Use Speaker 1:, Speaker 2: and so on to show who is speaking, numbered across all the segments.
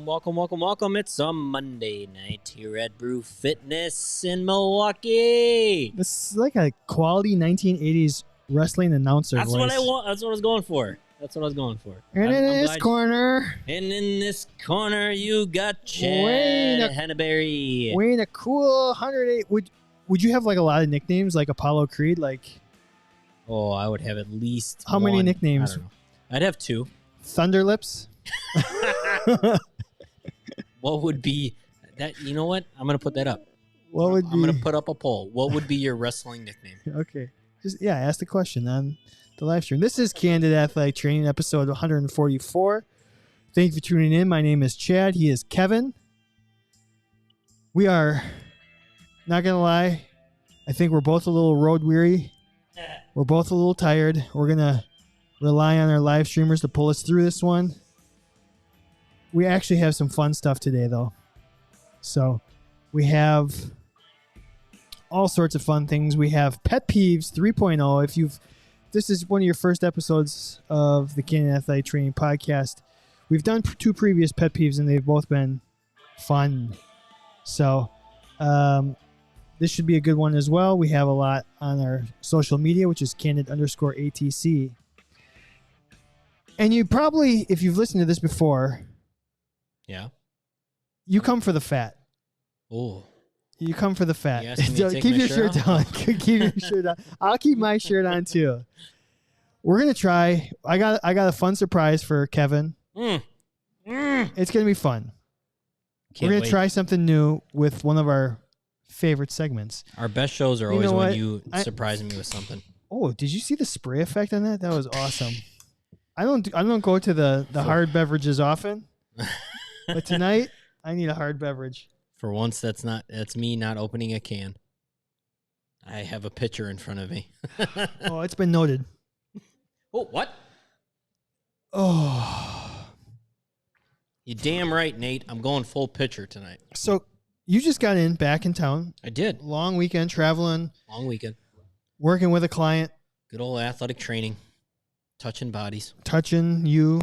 Speaker 1: Welcome. It's a Monday night here at Brew Fitness in Milwaukee.
Speaker 2: This is like a quality 1980s wrestling announcer
Speaker 1: That's
Speaker 2: voice.
Speaker 1: what I want. That's what I was going for.
Speaker 2: And in this corner,
Speaker 1: you got Chad Henneberry.
Speaker 2: weighing a cool 108. Would you have like a lot of nicknames like Apollo Creed? Like,
Speaker 1: Oh, I would have at least
Speaker 2: how many
Speaker 1: one.
Speaker 2: nicknames?
Speaker 1: I don't know. I'd have two.
Speaker 2: Thunderlips.
Speaker 1: What would be that? You know what? I'm gonna put that up.
Speaker 2: What would
Speaker 1: I'm
Speaker 2: be?
Speaker 1: gonna put up a poll. What would be your wrestling nickname?
Speaker 2: Okay, just ask the question on the live stream. This is Candid Athletic Training, episode 144. Thank you for tuning in. My name is Chad. He is Kevin. We are not gonna lie. I think we're both a little road weary. We're both a little tired. We're gonna rely on our live streamers to pull us through this one. We actually have some fun stuff today, though. So we have all sorts of fun things. We have Pet Peeves 3.0. If this is one of your first episodes of the Candid Athletic Training podcast, we've done two previous Pet Peeves, and they've both been fun. So this should be a good one as well. We have a lot on our social media, which is Candid_ATC. And you probably, if you've listened to this before,
Speaker 1: Yeah.
Speaker 2: you come for the fat.
Speaker 1: Oh.
Speaker 2: You come for the fat.
Speaker 1: You asking me to take
Speaker 2: Keep
Speaker 1: my
Speaker 2: your
Speaker 1: shirt
Speaker 2: shirt on. Keep your shirt on. I'll keep my shirt on too. We're gonna try. I got a fun surprise for Kevin. It's gonna be fun.
Speaker 1: Can't
Speaker 2: We're gonna
Speaker 1: wait.
Speaker 2: try something new with one of our favorite segments.
Speaker 1: Our best shows are
Speaker 2: You
Speaker 1: always
Speaker 2: know
Speaker 1: when
Speaker 2: what?
Speaker 1: you surprise me with something.
Speaker 2: Oh, did you see the spray effect on that? That was awesome. I don't go to the hard beverages often, but tonight I need a hard beverage.
Speaker 1: For once, that's me not opening a can. I have a pitcher in front of me.
Speaker 2: Oh, it's been noted.
Speaker 1: Oh, what?
Speaker 2: Oh,
Speaker 1: You damn right, Nate. I'm going full pitcher tonight.
Speaker 2: so you just got back in town.
Speaker 1: I did.
Speaker 2: Long weekend, traveling,
Speaker 1: Long weekend.
Speaker 2: working with a client,
Speaker 1: Good old athletic training. Touching bodies.
Speaker 2: touching you,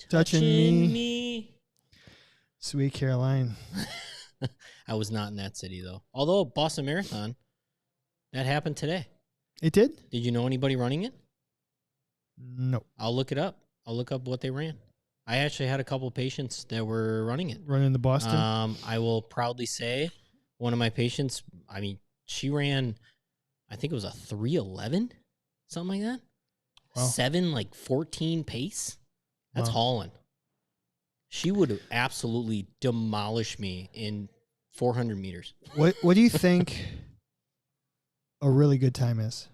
Speaker 2: touching me.
Speaker 1: me.
Speaker 2: Sweet Caroline.
Speaker 1: I was not in that city, though. Although Boston Marathon, that happened today.
Speaker 2: It did?
Speaker 1: Did you know anybody running it?
Speaker 2: No.
Speaker 1: I'll look it up. I'll look up what they ran. I actually had a couple patients that were running it.
Speaker 2: Running to Boston?
Speaker 1: I will proudly say one of my patients, she ran, I think it was a 3:11, something like that.
Speaker 2: Wow.
Speaker 1: 7:14 pace. That's
Speaker 2: Wow.
Speaker 1: hauling. She would absolutely demolish me in 400 meters.
Speaker 2: What do you think a really good time is?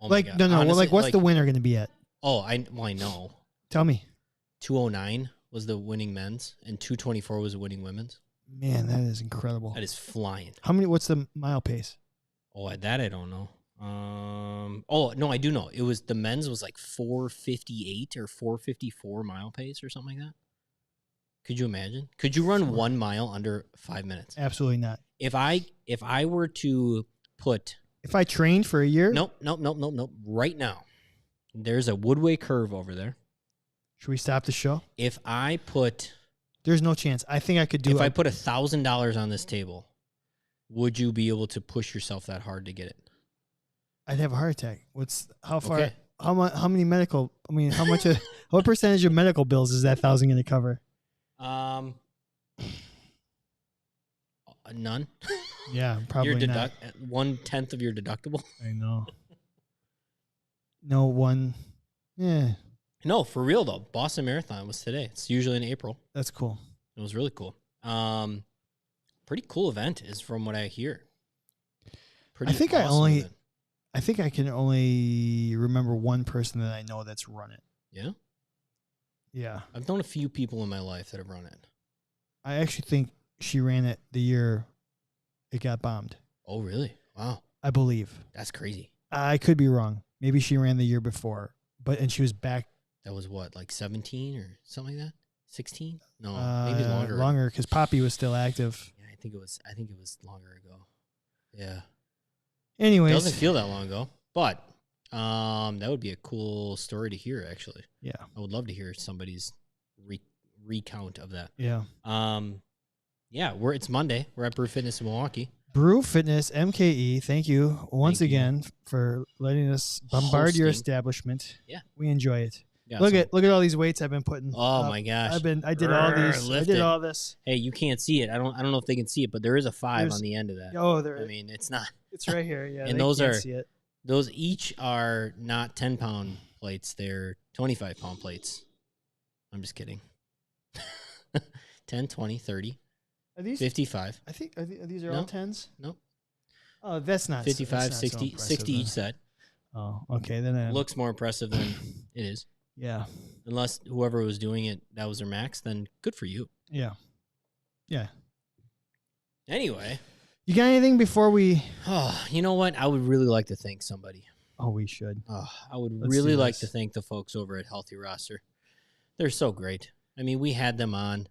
Speaker 1: Oh my
Speaker 2: Like,
Speaker 1: God.
Speaker 2: no.
Speaker 1: Honestly,
Speaker 2: Well, like, what's the winner going to be at?
Speaker 1: Oh, I know.
Speaker 2: Tell me.
Speaker 1: 2:09 was the winning men's, and 2:24 was the winning women's.
Speaker 2: Man, that is incredible.
Speaker 1: That is flying.
Speaker 2: What's the mile pace?
Speaker 1: Oh, that I don't know. Oh no, I do know. It was the men's was like 4:58 or 4:54 mile pace or something like that. Could you imagine? Could you run 1 mile under 5 minutes?
Speaker 2: Absolutely not.
Speaker 1: If I were to put
Speaker 2: If I trained for a year?
Speaker 1: nope. Right now, there's a Woodway curve over there.
Speaker 2: Should we stop the show?
Speaker 1: If I put
Speaker 2: There's no chance. I think I could do it.
Speaker 1: if I put $1,000 on this table, would you be able to push yourself that hard to get it?
Speaker 2: I'd have a heart attack. How far?
Speaker 1: Okay.
Speaker 2: How much? How many medical? I mean, how much? What percentage of medical bills is that 1,000 going to cover?
Speaker 1: None.
Speaker 2: Yeah, probably not.
Speaker 1: 1/10 of your deductible.
Speaker 2: I know. No one. Yeah,
Speaker 1: No, for real though. Boston Marathon was today. It's usually in April.
Speaker 2: that's cool.
Speaker 1: It was really cool. Pretty cool event is from what I hear. Pretty
Speaker 2: I think
Speaker 1: event.
Speaker 2: I think I can only remember one person that I know that's run it.
Speaker 1: Yeah.
Speaker 2: Yeah,
Speaker 1: I've known a few people in my life that have run it.
Speaker 2: I actually think she ran it the year it got bombed.
Speaker 1: Oh, really? Wow.
Speaker 2: I believe.
Speaker 1: That's crazy.
Speaker 2: I could be wrong. Maybe she ran the year before, and she was back.
Speaker 1: That was what, like 17 or something like that? 16? No, maybe longer.
Speaker 2: Longer, because Poppy was still active.
Speaker 1: Yeah, I think it was longer ago. Yeah.
Speaker 2: Anyways,
Speaker 1: Doesn't feel that long ago, but that would be a cool story to hear. Actually,
Speaker 2: yeah.
Speaker 1: I would love to hear somebody's recount of that.
Speaker 2: Yeah.
Speaker 1: Yeah, it's Monday. We're at Brew Fitness in Milwaukee.
Speaker 2: Brew Fitness MKE. Thank you once
Speaker 1: Thank you.
Speaker 2: again for letting us bombard your
Speaker 1: Hosting.
Speaker 2: establishment.
Speaker 1: Yeah.
Speaker 2: We enjoy it.
Speaker 1: Got
Speaker 2: Look
Speaker 1: some-
Speaker 2: at all these weights I've been putting.
Speaker 1: Oh
Speaker 2: up.
Speaker 1: my gosh.
Speaker 2: I did all these. I
Speaker 1: Lift
Speaker 2: did
Speaker 1: it.
Speaker 2: all this.
Speaker 1: Hey, you can't see it. I don't know if they can see it, but there is a 5
Speaker 2: There's-
Speaker 1: on the end of that.
Speaker 2: Oh, there.
Speaker 1: I mean, it's not.
Speaker 2: It's right here. Yeah.
Speaker 1: And
Speaker 2: they
Speaker 1: those
Speaker 2: can't
Speaker 1: are-
Speaker 2: see it.
Speaker 1: Those each are not 10-pound plates. They're 25-pound plates. I'm just kidding. 10, 20, 30,
Speaker 2: Are these?
Speaker 1: 55.
Speaker 2: I think these are
Speaker 1: No.
Speaker 2: all 10s.
Speaker 1: Nope.
Speaker 2: Oh, that's not
Speaker 1: 55,
Speaker 2: that's not
Speaker 1: 60,
Speaker 2: so
Speaker 1: 60 each
Speaker 2: impressive
Speaker 1: set.
Speaker 2: then. Oh, okay. Then I
Speaker 1: Looks more impressive than it is.
Speaker 2: Yeah.
Speaker 1: Unless whoever was doing it, that was their max, then good for you.
Speaker 2: Yeah. Yeah.
Speaker 1: Anyway.
Speaker 2: You got anything before we?
Speaker 1: Oh, you know what? I would really like to thank somebody.
Speaker 2: Oh, we should.
Speaker 1: Oh, I would
Speaker 2: Let's
Speaker 1: really
Speaker 2: do
Speaker 1: like
Speaker 2: this.
Speaker 1: to thank the folks over at Healthy Roster. They're so great. I mean, we had them on,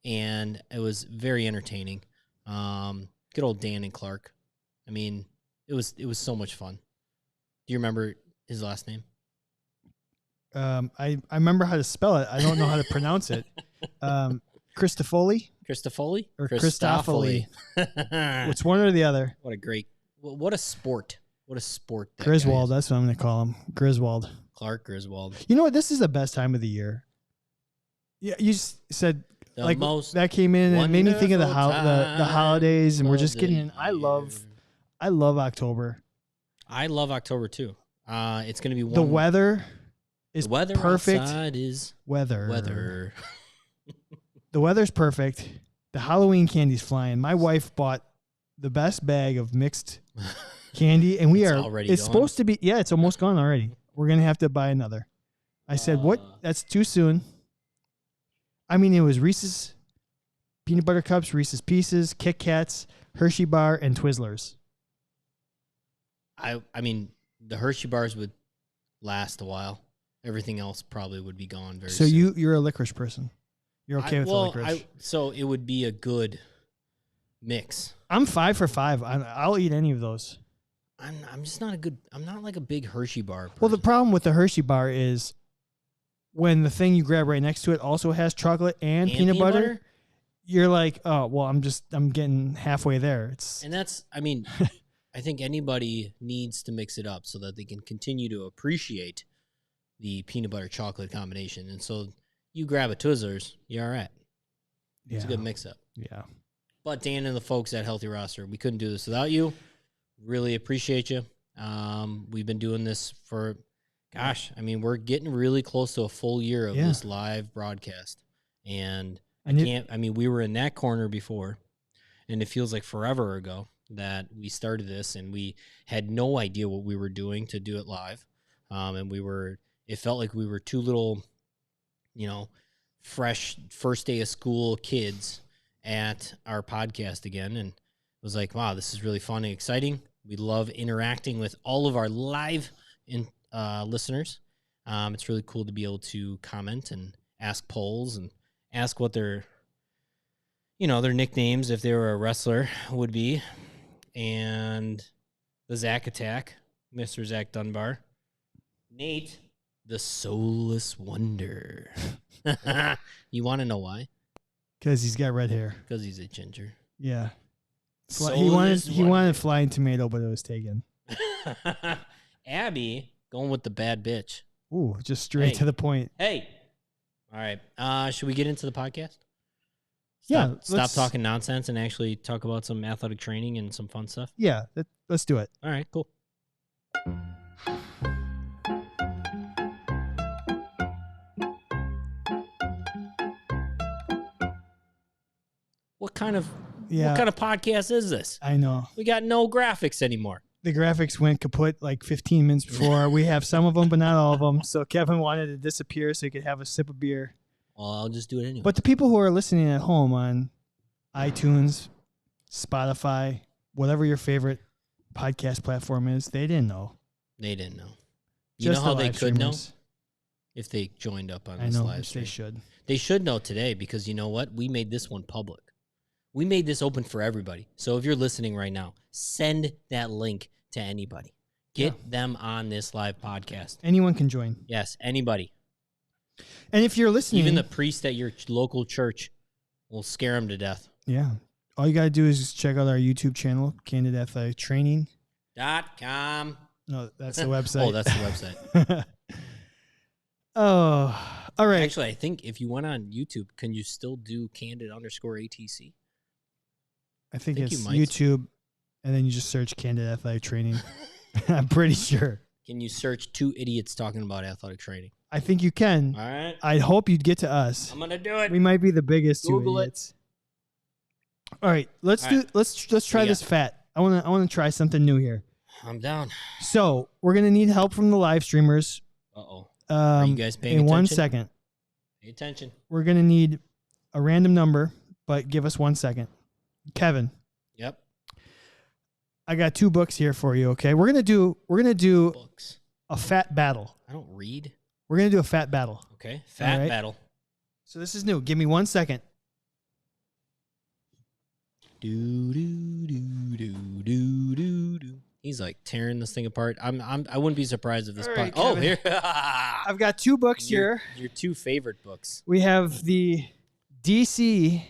Speaker 1: and it was very entertaining. Good old Dan and Clark. I mean, it was so much fun. Do you remember his last name?
Speaker 2: I remember how to spell it. I don't know how to pronounce it. Christofoli
Speaker 1: Christofoli?
Speaker 2: or Christofoli.
Speaker 1: Christofoli.
Speaker 2: It's one or the other.
Speaker 1: What a sport. What a sport. that guy
Speaker 2: Griswold.
Speaker 1: is.
Speaker 2: That's what I'm going to call him. Griswold.
Speaker 1: Clark Griswold.
Speaker 2: You know what? This is the best time of the year. Yeah, you said
Speaker 1: The
Speaker 2: like
Speaker 1: most
Speaker 2: that came in and it made me think of the
Speaker 1: wonderful
Speaker 2: holidays, and we're
Speaker 1: of
Speaker 2: just
Speaker 1: the
Speaker 2: getting in. I love October.
Speaker 1: I love October too. It's going to be warm.
Speaker 2: The weather is
Speaker 1: The weather
Speaker 2: perfect.
Speaker 1: outside is
Speaker 2: Weather. The weather's perfect. The Halloween candy's flying. My wife bought the best bag of mixed candy, and
Speaker 1: It's already
Speaker 2: it's
Speaker 1: gone?
Speaker 2: supposed to be. Yeah, it's almost gone already. We're gonna have to buy another. I said, "What? That's too soon." I mean, it was Reese's peanut butter cups, Reese's Pieces, Kit Kats, Hershey bar, and Twizzlers.
Speaker 1: I mean, the Hershey bars would last a while. Everything else probably would be gone very
Speaker 2: So
Speaker 1: soon.
Speaker 2: you're a licorice person. You're okay with the licorice.
Speaker 1: So it would be a good mix.
Speaker 2: I'm 5 for 5. I'll eat any of those.
Speaker 1: I'm just not I'm not like a big Hershey bar person.
Speaker 2: Well, the problem with the Hershey bar is when the thing you grab right next to it also has chocolate and peanut butter, you're like, oh, well, I'm getting halfway there.
Speaker 1: And that's, I mean, I think anybody needs to mix it up so that they can continue to appreciate the peanut butter chocolate combination. And so you grab a Twizzlers, you're all right. It's a good mix up.
Speaker 2: Yeah.
Speaker 1: But Dan and the folks at Healthy Roster, we couldn't do this without you. Really appreciate you. We've been doing this for, gosh, I mean, we're getting really close to a full year of this live broadcast. And we were in that corner before, and it feels like forever ago that we started this, and we had no idea what we were doing to do it live. And it felt like we were two little, fresh first day of school kids at our podcast again. And it was like, wow, this is really fun and exciting. We love interacting with all of our live listeners. It's really cool to be able to comment and ask polls and ask what their nicknames, if they were a wrestler, would be. And the Zach Attack, Mr. Zach Dunbar. Nate, the Soulless Wonder. You want to know why?
Speaker 2: Because he's got red hair.
Speaker 1: Because he's a ginger.
Speaker 2: Yeah. He
Speaker 1: Soulless
Speaker 2: wanted flying tomato, but it was taken.
Speaker 1: Abby, going with the bad bitch.
Speaker 2: Ooh, just straight to the point.
Speaker 1: Hey. All right. Should we get into the podcast? Stop talking nonsense and actually talk about some athletic training and some fun stuff?
Speaker 2: Yeah, let's do it.
Speaker 1: All right, cool. What kind of podcast is this?
Speaker 2: I know.
Speaker 1: We got no graphics anymore.
Speaker 2: The graphics went kaput like 15 minutes before. We have some of them, but not all of them. So Kevin wanted to disappear so he could have a sip of beer.
Speaker 1: Well, I'll just do it anyway.
Speaker 2: But the people who are listening at home on iTunes, Spotify, whatever your favorite podcast platform is, they didn't know.
Speaker 1: They didn't know. You know how they could know? If they joined up on this live stream.
Speaker 2: They should.
Speaker 1: They should know today because you know what? We made this one public. We made this open for everybody. So if you're listening right now, send that link to anybody. Get them on this live podcast.
Speaker 2: Anyone can join.
Speaker 1: Yes, anybody.
Speaker 2: And if you're listening,
Speaker 1: even the priest at your local church will scare him to death.
Speaker 2: Yeah. All you got to do is just check out our YouTube channel, Candid Athletic Training.
Speaker 1: .com.
Speaker 2: No, that's the website.
Speaker 1: Oh, that's the website.
Speaker 2: Oh, all right.
Speaker 1: Actually, I think if you went on YouTube, can you still do Candid_ATC?
Speaker 2: I think it's YouTube, and then you just search Candid Athletic Training. I'm pretty sure.
Speaker 1: Can you search 2 idiots talking about athletic training?
Speaker 2: I think you can.
Speaker 1: All right.
Speaker 2: I hope you'd get to us.
Speaker 1: I'm gonna do it.
Speaker 2: We might be the biggest
Speaker 1: Google
Speaker 2: 2 idiots. All right, let's try this fat. I want to try something new here.
Speaker 1: I'm down.
Speaker 2: So we're gonna need help from the live streamers.
Speaker 1: Uh-oh. Are you guys paying
Speaker 2: in
Speaker 1: attention?
Speaker 2: 1 second.
Speaker 1: Pay attention.
Speaker 2: We're gonna need a random number, but give us 1 second. Kevin.
Speaker 1: Yep.
Speaker 2: I got 2 books here for you. Okay, we're gonna do
Speaker 1: Books.
Speaker 2: a fat battle.
Speaker 1: I don't read.
Speaker 2: We're gonna do a fat battle.
Speaker 1: Okay. Fat
Speaker 2: right.
Speaker 1: battle.
Speaker 2: So this is new. Give me 1 second.
Speaker 1: Do do do do do do do. He's like tearing this thing apart. I wouldn't be surprised if this.
Speaker 2: All right,
Speaker 1: Oh,
Speaker 2: Kevin.
Speaker 1: here.
Speaker 2: I've got 2 books here.
Speaker 1: Your 2 favorite books.
Speaker 2: We have the DC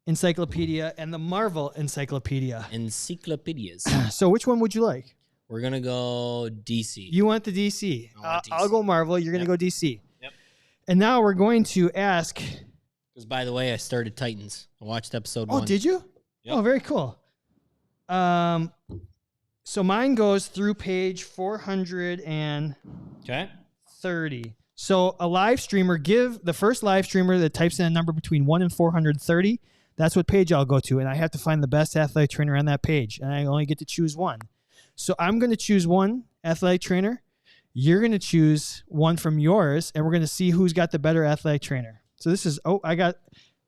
Speaker 2: Encyclopedia and the Marvel Encyclopedia.
Speaker 1: Encyclopedias.
Speaker 2: So which one would you like?
Speaker 1: We're gonna go DC.
Speaker 2: You want the DC.
Speaker 1: I want DC.
Speaker 2: I'll go Marvel. You're gonna go DC.
Speaker 1: Yep.
Speaker 2: And now we're going to ask.
Speaker 1: Because by the way, I started Titans. I watched episode 1.
Speaker 2: Oh, did you?
Speaker 1: Yep.
Speaker 2: Oh, very cool. So mine goes through page 430.
Speaker 1: Okay.
Speaker 2: So a live streamer, give the first live streamer that types in a number between 1 and 430. That's what page I'll go to, and I have to find the best athletic trainer on that page, and I only get to choose one. So I'm going to choose one athletic trainer. You're going to choose one from yours, and we're going to see who's got the better athletic trainer. So this is, I got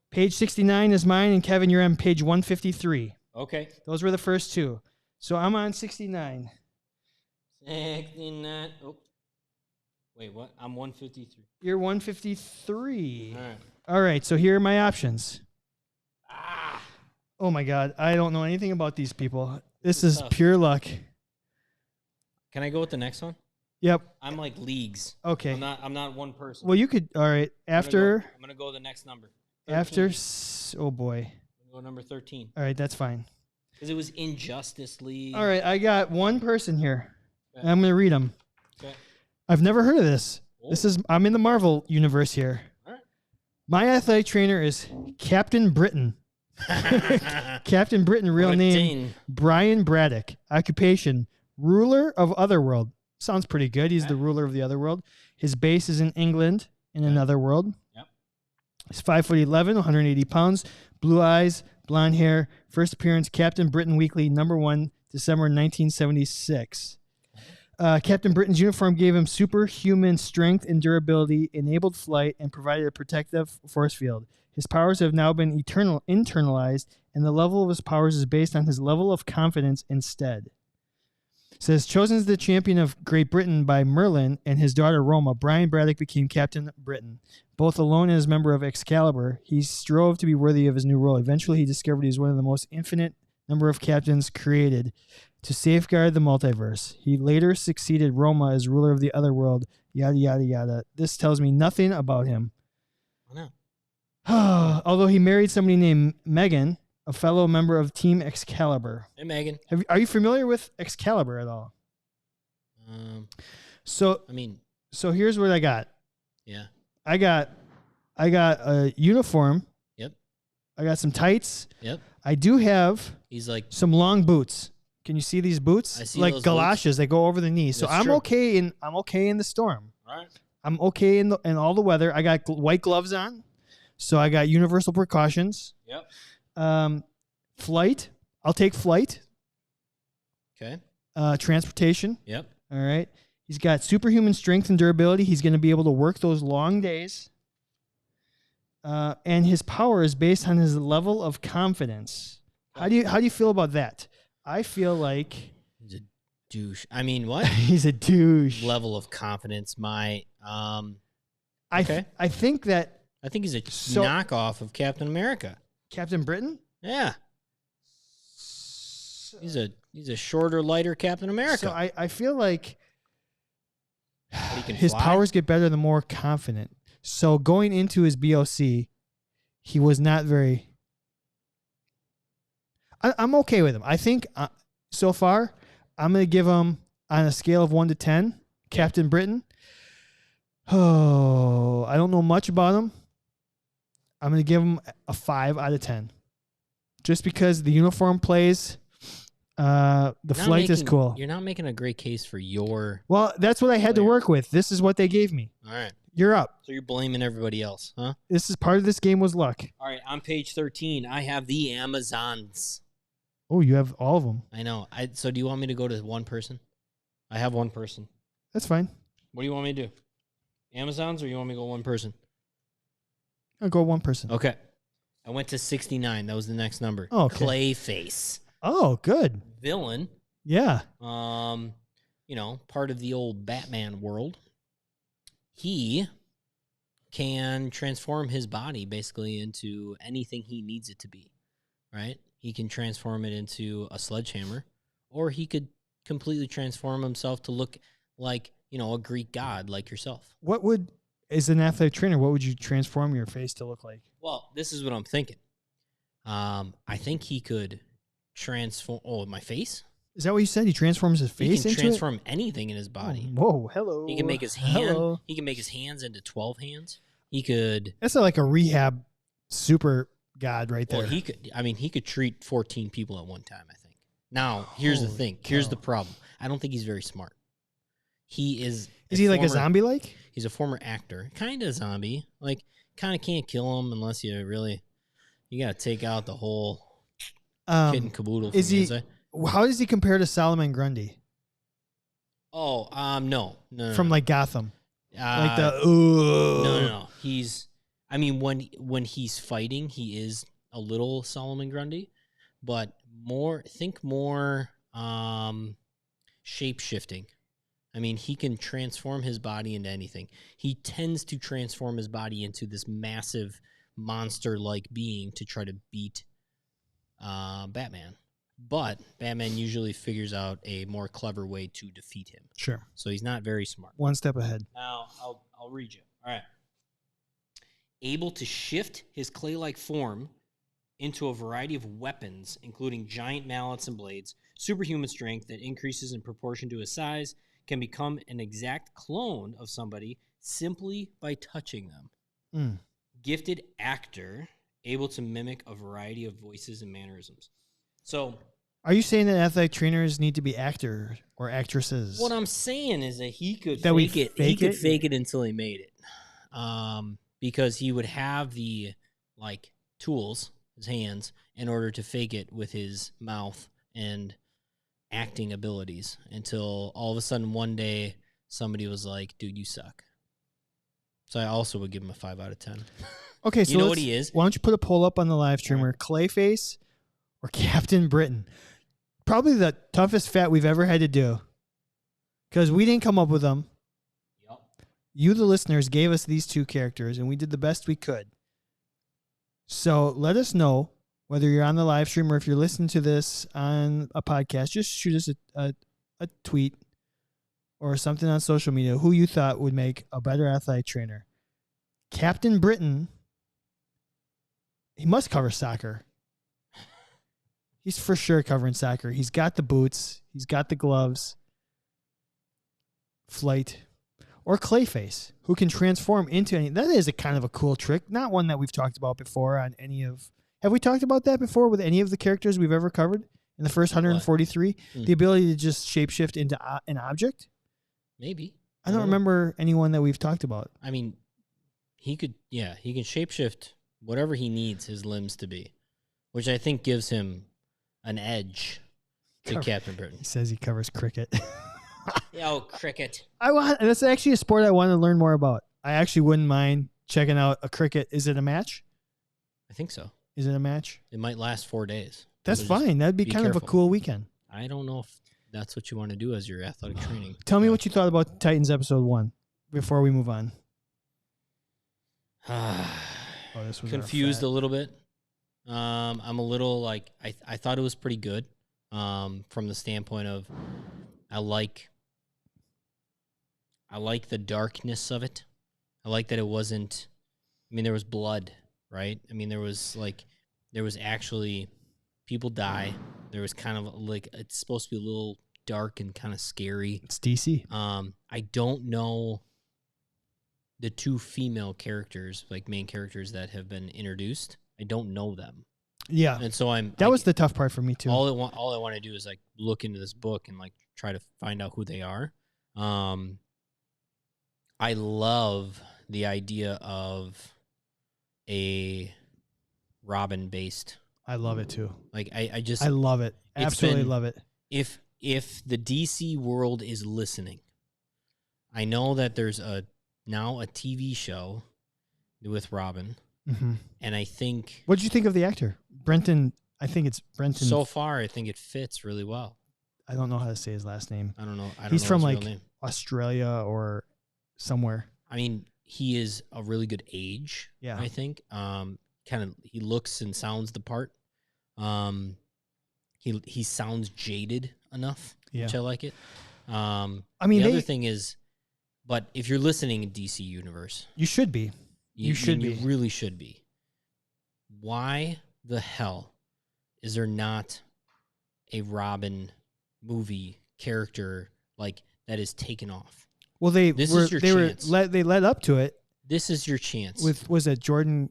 Speaker 2: page 69 is mine, and Kevin, you're on page 153.
Speaker 1: Okay.
Speaker 2: Those were the first 2. So I'm on 69.
Speaker 1: 69. Oh. Wait, what? I'm 153.
Speaker 2: You're 153.
Speaker 1: All right.
Speaker 2: All right, so here are my options.
Speaker 1: Ah.
Speaker 2: Oh, my God. I don't know anything about these people. This is
Speaker 1: tough.
Speaker 2: pure luck.
Speaker 1: Can I go with the next one?
Speaker 2: Yep.
Speaker 1: I'm like leagues.
Speaker 2: Okay.
Speaker 1: I'm not one person.
Speaker 2: Well, you could. All right. After.
Speaker 1: I'm gonna go the next number. 13.
Speaker 2: After. Oh, boy.
Speaker 1: I'm gonna go number 13.
Speaker 2: All right. That's fine.
Speaker 1: Because it was Injustice League.
Speaker 2: All right. I got one person here.
Speaker 1: Okay.
Speaker 2: I'm going to read them.
Speaker 1: Okay.
Speaker 2: I've never heard of this.
Speaker 1: Oh.
Speaker 2: I'm in the Marvel universe here.
Speaker 1: All right.
Speaker 2: My athletic trainer is Captain Britain. Captain Britain, real name Brian Braddock. Occupation, ruler of Otherworld. Sounds pretty good. He's the ruler of the Otherworld. His base is in England, in another world.
Speaker 1: Yep.
Speaker 2: He's 5'11", 180 pounds, blue eyes, blonde hair. First appearance, Captain Britain Weekly, #1, December 1976. Captain Britain's uniform gave him superhuman strength and durability, enabled flight, and provided a protective force field. His powers have now been internalized, and the level of his powers is based on his level of confidence instead. It says, chosen as the champion of Great Britain by Merlin and his daughter Roma, Brian Braddock became Captain Britain. Both alone and as member of Excalibur, he strove to be worthy of his new role. Eventually, he discovered he was one of the most infinite number of captains created to safeguard the multiverse. He later succeeded Roma as ruler of the Otherworld, yada, yada, yada. This tells me nothing about him.
Speaker 1: I know.
Speaker 2: Although he married somebody named Megan, a fellow member of Team Excalibur.
Speaker 1: Hey, Megan.
Speaker 2: Are you familiar with Excalibur at all? So here's what I got.
Speaker 1: Yeah.
Speaker 2: I got a uniform.
Speaker 1: Yep.
Speaker 2: I got some tights.
Speaker 1: Yep.
Speaker 2: I do have
Speaker 1: He's like
Speaker 2: some long boots. Can you see these boots?
Speaker 1: I see
Speaker 2: like
Speaker 1: those
Speaker 2: galoshes.
Speaker 1: boots.
Speaker 2: They go over the knees. So
Speaker 1: That's
Speaker 2: I'm
Speaker 1: true.
Speaker 2: okay in the storm.
Speaker 1: All right.
Speaker 2: I'm okay in all the weather. I got white gloves on. So I got universal precautions.
Speaker 1: Yep.
Speaker 2: Flight. I'll take flight.
Speaker 1: Okay.
Speaker 2: Transportation.
Speaker 1: Yep.
Speaker 2: All right. He's got superhuman strength and durability. He's going to be able to work those long days. And his power is based on his level of confidence. How do you feel about that? I feel like
Speaker 1: He's a douche. I mean, what?
Speaker 2: he's a douche.
Speaker 1: Level of confidence. Okay.
Speaker 2: I think that
Speaker 1: I think he's a knockoff of Captain America.
Speaker 2: Captain Britain?
Speaker 1: Yeah. He's a shorter, lighter Captain America.
Speaker 2: So I feel like
Speaker 1: But he can
Speaker 2: his
Speaker 1: fly?
Speaker 2: powers get better the more confident. So going into his BOC, he was not very. I'm okay with him. I think so far, I'm going to give him on a scale of 1 to 10, Captain Britain. Oh, I don't know much about him. I'm going to give him a 5 out of 10. Just because the uniform plays, the flight is cool.
Speaker 1: You're not making a great case for your...
Speaker 2: Well, that's what I had to work with. This is what they gave me.
Speaker 1: All right.
Speaker 2: You're up.
Speaker 1: So you're blaming everybody else, huh?
Speaker 2: This is part of this game was luck.
Speaker 1: All right, on page 13, I have the Amazons.
Speaker 2: Oh, you have all of them.
Speaker 1: I know. So do you want me to go to one person? I have one person.
Speaker 2: That's fine.
Speaker 1: What do you want me to do? Amazons, or you want me to go one person?
Speaker 2: I'll go one person.
Speaker 1: Okay. I went to 69. That was the next number.
Speaker 2: Oh, okay.
Speaker 1: Clayface.
Speaker 2: Oh, good.
Speaker 1: Villain.
Speaker 2: Yeah.
Speaker 1: Part of the old Batman world. He can transform his body basically into anything he needs it to be, right? He can transform it into a sledgehammer, or he could completely transform himself to look like, a Greek god like yourself.
Speaker 2: As an athletic trainer, what would you transform your face to look like?
Speaker 1: Well, this is what I'm thinking. I think he could transform. Oh, my face?
Speaker 2: Is that what you said? He transforms his face into
Speaker 1: He can transform anything in his body.
Speaker 2: Oh, whoa, hello.
Speaker 1: He can make his hand. Hello. He can make his hands into 12 hands. He could.
Speaker 2: That's like a rehab super god right there.
Speaker 1: Well, he could treat 14 people at one time, I think. Now, here's the thing. Here's the problem. I don't think he's very smart. He is.
Speaker 2: Is he like a zombie like?
Speaker 1: He's a former actor. Kind of zombie. Like, kind of can't kill him unless you really. You got to take out the whole kit and caboodle from the inside.
Speaker 2: How does he compare to Solomon Grundy?
Speaker 1: Oh, no.
Speaker 2: From like Gotham.
Speaker 1: No. When he's fighting, he is a little Solomon Grundy, but more shape-shifting. I mean, he can transform his body into anything. He tends to transform his body into this massive monster-like being to try to beat Batman. But Batman usually figures out a more clever way to defeat him.
Speaker 2: Sure.
Speaker 1: So he's not very smart.
Speaker 2: One step ahead.
Speaker 1: Now, I'll read you. All right. Able to shift his clay-like form into a variety of weapons, including giant mallets and blades, superhuman strength that increases in proportion to his size, can become an exact clone of somebody simply by touching them. Gifted actor, able to mimic a variety of voices and mannerisms. So,
Speaker 2: are you saying that athletic trainers need to be actors or actresses?
Speaker 1: What I'm saying is that he could fake it. He could fake it until he made it, because he would have the tools, his hands, in order to fake it with his mouth and acting abilities. Until all of a sudden one day somebody was like, "Dude, you suck." So I also would give him a 5 out of 10.
Speaker 2: Okay, so
Speaker 1: you know what he is.
Speaker 2: Why don't you put a poll up on the live streamer? Clayface or Captain Britain? Probably the toughest fat we've ever had to do. Because we didn't come up with them.
Speaker 1: Yep.
Speaker 2: You, the listeners, gave us these two characters, and we did the best we could. So let us know, whether you're on the live stream or if you're listening to this on a podcast, just shoot us a tweet or something on social media, who you thought would make a better athletic trainer. Captain Britain, he must cover soccer. He's for sure covering soccer. He's got the boots. He's got the gloves. Flight. Or Clayface, who can transform into any. That is a kind of a cool trick. Not one that we've talked about before on any of. Have we talked about that before with any of the characters we've ever covered in the first 143? The ability to just shapeshift into an object?
Speaker 1: Maybe.
Speaker 2: I don't remember anyone that we've talked about.
Speaker 1: I mean, he can shapeshift whatever he needs his limbs to be, which I think gives him an edge to Captain Britain.
Speaker 2: He says he covers cricket.
Speaker 1: Cricket.
Speaker 2: That's actually a sport I want to learn more about. I actually wouldn't mind checking out a cricket. Is it a match?
Speaker 1: I think so.
Speaker 2: Is it a match?
Speaker 1: It might last 4 days.
Speaker 2: That's fine. That'd be kind of a cool weekend.
Speaker 1: I don't know if that's what you want to do as your athletic training.
Speaker 2: Tell me what you thought about Titans episode 1 before we move on.
Speaker 1: This was confused a little bit. I'm a little I thought it was pretty good from the standpoint of I like the darkness of it. I like that it wasn't. I mean, there was blood, right? I mean, there was actually people die. There was kind of like it's supposed to be a little dark and kind of scary.
Speaker 2: It's DC.
Speaker 1: I don't know the two female characters, like main characters that have been introduced. I don't know them.
Speaker 2: Yeah,
Speaker 1: and so
Speaker 2: that was the tough part for me too.
Speaker 1: All I want to do is like look into this book and like try to find out who they are. I love the idea of a Robin based.
Speaker 2: I love it too.
Speaker 1: Like I
Speaker 2: love it. Absolutely love it.
Speaker 1: If the DC world is listening, I know that there's now a TV show with Robin.
Speaker 2: Mm-hmm.
Speaker 1: And I think...
Speaker 2: What did you think of the actor? Brenton, I think it's Brenton.
Speaker 1: So far, I think it fits really well.
Speaker 2: I don't know how to say his last name.
Speaker 1: I don't know.
Speaker 2: He's from like Australia or somewhere.
Speaker 1: I mean, he is a really good age,
Speaker 2: yeah.
Speaker 1: I think. He looks and sounds the part. He sounds jaded enough, which I like it. I mean, the other thing is, but if you're listening in DC Universe...
Speaker 2: You should be. You
Speaker 1: really should be. Why the hell is there not a Robin movie character like that is taken off?
Speaker 2: Well, they led up to it.
Speaker 1: This is your chance.
Speaker 2: Was it Gordon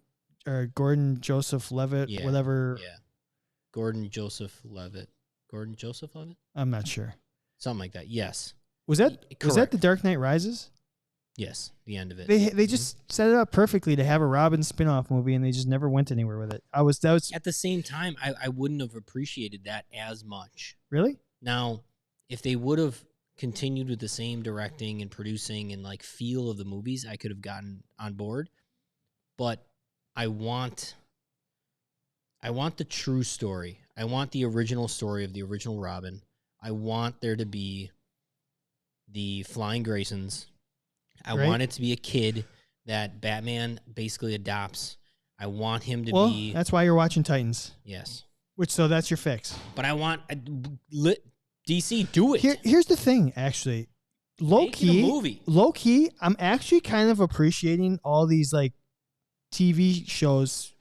Speaker 2: Joseph Levitt, whatever?
Speaker 1: Yeah. Gordon Joseph Levitt. I'm
Speaker 2: not sure.
Speaker 1: Something like that. Yes.
Speaker 2: Was that The Dark Knight Rises?
Speaker 1: Yes, the end of it.
Speaker 2: They just set it up perfectly to have a Robin spin-off movie, and they just never went anywhere with it. That was
Speaker 1: at the same time, I wouldn't have appreciated that as much.
Speaker 2: Really?
Speaker 1: Now, if they would have continued with the same directing and producing and like feel of the movies, I could have gotten on board. But I want the true story. I want the original story of the original Robin. I want there to be the Flying Graysons. I want it to be a kid that Batman basically adopts. I want him to be...
Speaker 2: That's why you're watching Titans.
Speaker 1: Yes.
Speaker 2: So that's your fix.
Speaker 1: But I want... DC, do it.
Speaker 2: Here's the thing, actually. Low key, I'm actually kind of appreciating all these like TV shows.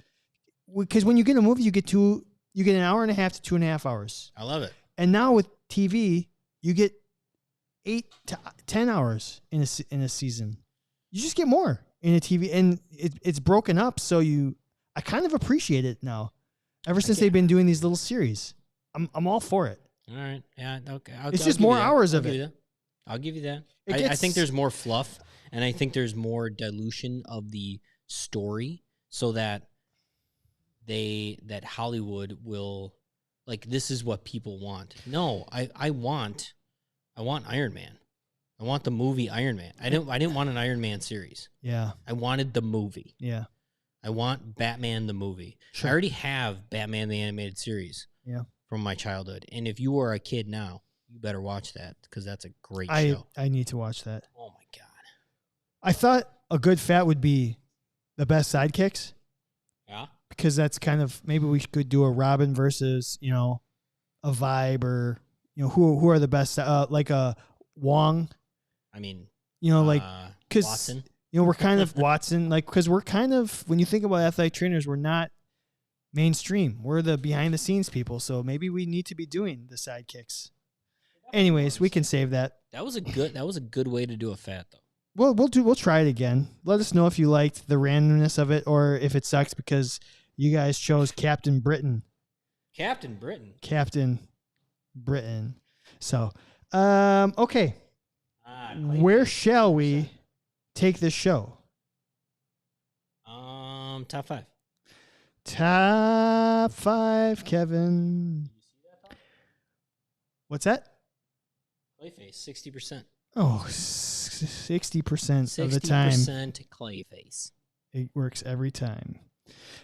Speaker 2: Because when you get a movie, you get an hour and a half to 2.5 hours.
Speaker 1: I love it.
Speaker 2: And now with TV, you get 8 to 10 hours in a season. You just get more in a TV, and it's broken up. So I kind of appreciate it now. Ever since they've been doing these little series, I'm all for it.
Speaker 1: All right, yeah, okay.
Speaker 2: It's just more hours of it.
Speaker 1: I'll give you that. I think there's more fluff, and I think there's more dilution of the story, so that Hollywood will like this is what people want. No, I want Iron Man. I want the movie Iron Man. I didn't want an Iron Man series.
Speaker 2: Yeah.
Speaker 1: I wanted the movie.
Speaker 2: Yeah.
Speaker 1: I want Batman the movie.
Speaker 2: Sure.
Speaker 1: I already have Batman the animated series.
Speaker 2: Yeah.
Speaker 1: From my childhood. And if you are a kid now, you better watch that because that's a great show.
Speaker 2: I need to watch that.
Speaker 1: Oh my God.
Speaker 2: I thought a good fat would be the best sidekicks.
Speaker 1: Yeah.
Speaker 2: Because that's kind of, maybe we could do a Robin versus, a Vibe, or, who are the best, like a Wong.
Speaker 1: I mean,
Speaker 2: like, because,
Speaker 1: Watson.
Speaker 2: We're kind of Watson, like, because we're kind of, when you think about athletic trainers, we're not mainstream. We're the behind the scenes people. So maybe we need to be doing the sidekicks. Anyways, we can save that.
Speaker 1: That was a good way to do a fat though.
Speaker 2: Well, we'll try it again. Let us know if you liked the randomness of it or if it sucks because you guys chose Captain Britain.
Speaker 1: Captain Britain.
Speaker 2: So, okay. Where shall we take this show?
Speaker 1: Top 5.
Speaker 2: Top 5, Kevin.
Speaker 1: Did you see that?
Speaker 2: What's that?
Speaker 1: Clayface, 60%.
Speaker 2: Oh, 60% of the time.
Speaker 1: 60% Clayface.
Speaker 2: It works every time.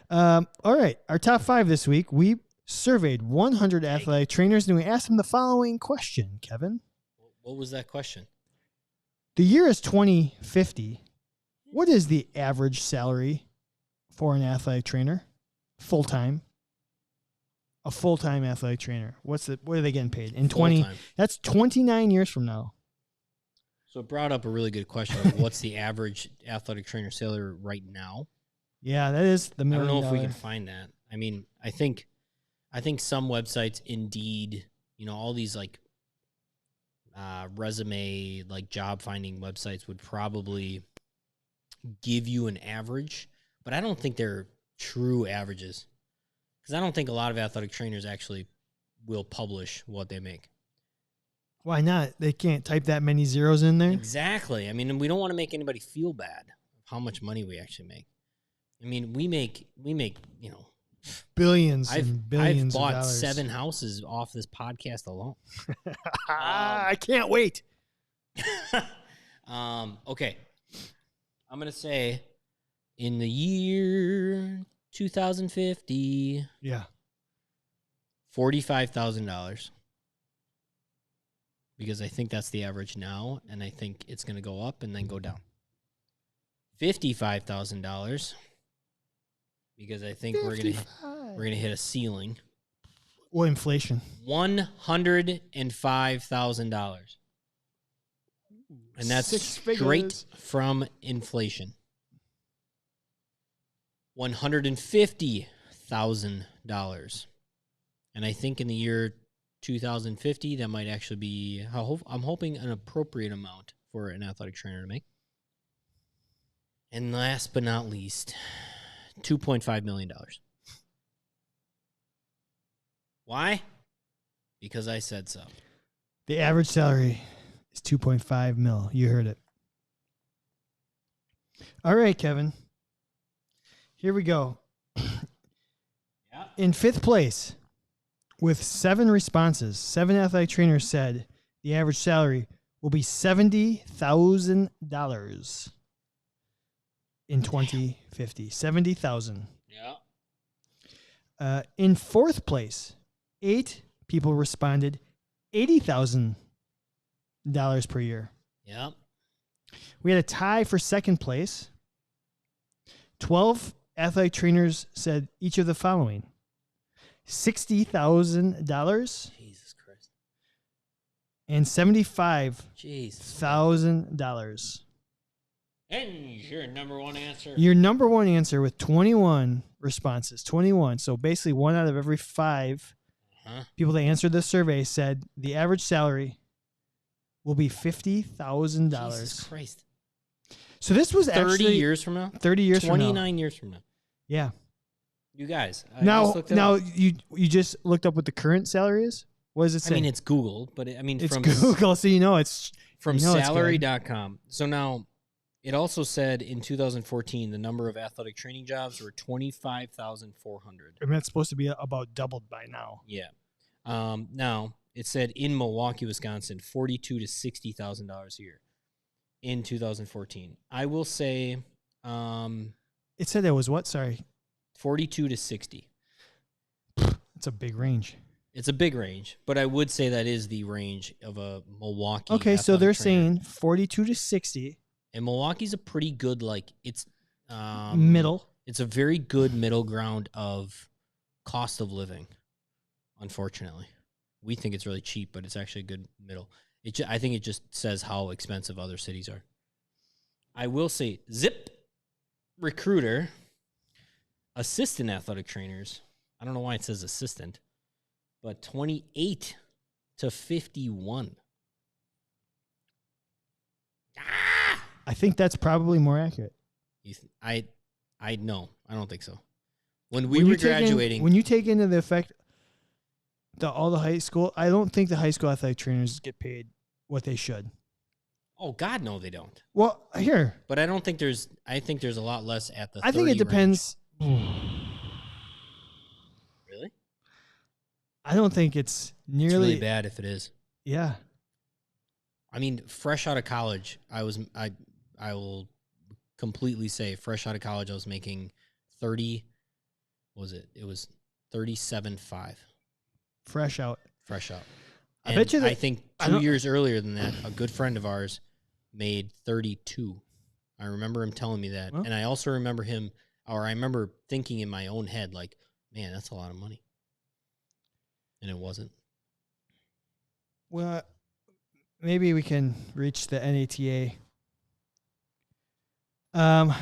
Speaker 2: All right. Our top 5 this week, we surveyed 100 athletic trainers and we asked them the following question, Kevin.
Speaker 1: What was that question?
Speaker 2: The year is 2050. What is the average salary for an athletic trainer? Full-time. A full-time athletic trainer. What are they getting paid? In 20, that's 29 years from now.
Speaker 1: So it brought up a really good question. Like, what's the average athletic trainer salary right now?
Speaker 2: Yeah, that is the $1 million.
Speaker 1: I don't know if we can find that. I mean, I think some websites, Indeed, all these like resume, like job finding websites would probably give you an average, but I don't think they're true averages because I don't think a lot of athletic trainers actually will publish what they make.
Speaker 2: Why not? They can't type that many zeros in there.
Speaker 1: Exactly. I mean, we don't want to make anybody feel bad of how much money we actually make. I mean, we make
Speaker 2: billions and billions.
Speaker 1: I've bought
Speaker 2: of dollars.
Speaker 1: 7 houses off this podcast alone.
Speaker 2: I can't wait.
Speaker 1: Okay. I'm going to say in the year 2050,
Speaker 2: yeah,
Speaker 1: $45,000. Because I think that's the average now, and I think it's going to go up and then go down. $55,000 because I think we're going to hit a ceiling.
Speaker 2: What inflation?
Speaker 1: $105,000. And that's straight from inflation. $150,000. And I think in the year 2050, that might actually be, I'm hoping, an appropriate amount for an athletic trainer to make. And last but not least, $2.5 million. Why? Because I said so.
Speaker 2: The average salary is $2.5 million. You heard it. All right, Kevin. Here we go.
Speaker 1: Yeah.
Speaker 2: In 5th place, with 7 responses, 7 athletic trainers said the average salary will be $70,000 in 2050. 70,000.
Speaker 1: Yeah.
Speaker 2: In 4th place, 8 people responded $80,000 per year.
Speaker 1: Yeah.
Speaker 2: We had a tie for 2nd place. 12 athletic trainers said each of the following: $60,000.
Speaker 1: Jesus Christ.
Speaker 2: And $75,000.
Speaker 1: And your number one answer.
Speaker 2: Your number one answer with 21 responses. 21. So basically 1 out of every 5 people that answered this survey said the average salary will be $50,000.
Speaker 1: Jesus Christ.
Speaker 2: So this was
Speaker 1: 30
Speaker 2: actually
Speaker 1: years from now?
Speaker 2: 30 years from now.
Speaker 1: 29 years from now.
Speaker 2: Yeah.
Speaker 1: You guys.
Speaker 2: Now you just looked up what the current salary is? What does it say?
Speaker 1: I mean, it's Google, but it's
Speaker 2: from Google, so it's
Speaker 1: from salary.com. So now it also said in 2014 the number of athletic training jobs were 25,400.
Speaker 2: I mean, that's supposed to be about doubled by now.
Speaker 1: Yeah. Now it said in Milwaukee, Wisconsin, $42,000 to $60,000 a year in 2014. I will say,
Speaker 2: it said there was what? Sorry,
Speaker 1: 42 to 60.
Speaker 2: It's a big range.
Speaker 1: It's a big range, but I would say that is the range of a Milwaukee.
Speaker 2: Okay, so they're
Speaker 1: trainer.
Speaker 2: saying 42 to 60.
Speaker 1: And Milwaukee's a pretty good, it's
Speaker 2: middle.
Speaker 1: It's a very good middle ground of cost of living. Unfortunately, we think it's really cheap, but it's actually a good middle. I think it just says how expensive other cities are. I will say, Zip Recruiter, assistant athletic trainers. I don't know why it says assistant, but 28 to 51.
Speaker 2: I think that's probably more accurate.
Speaker 1: I no, I don't think so. When we were graduating,
Speaker 2: when you take into the effect all the high school, I don't think the high school athletic trainers get paid what they should.
Speaker 1: Oh God, no, they don't.
Speaker 2: Well, here,
Speaker 1: but I don't think there's. I think there's a lot less at the.
Speaker 2: I think it depends.
Speaker 1: Really?
Speaker 2: I don't think it's nearly.
Speaker 1: It's really bad if it is.
Speaker 2: Yeah.
Speaker 1: I mean, fresh out of college, I will completely say, fresh out of college, I was making 30. What was it? It was 37.5.
Speaker 2: Fresh out.
Speaker 1: And
Speaker 2: I bet you that,
Speaker 1: I think 2 years earlier than that, a good friend of ours made 32. I remember him telling me that. And I also remember I remember thinking in my own head, like, man, that's a lot of money. And it wasn't.
Speaker 2: Well, maybe we can reach the NATA.
Speaker 1: And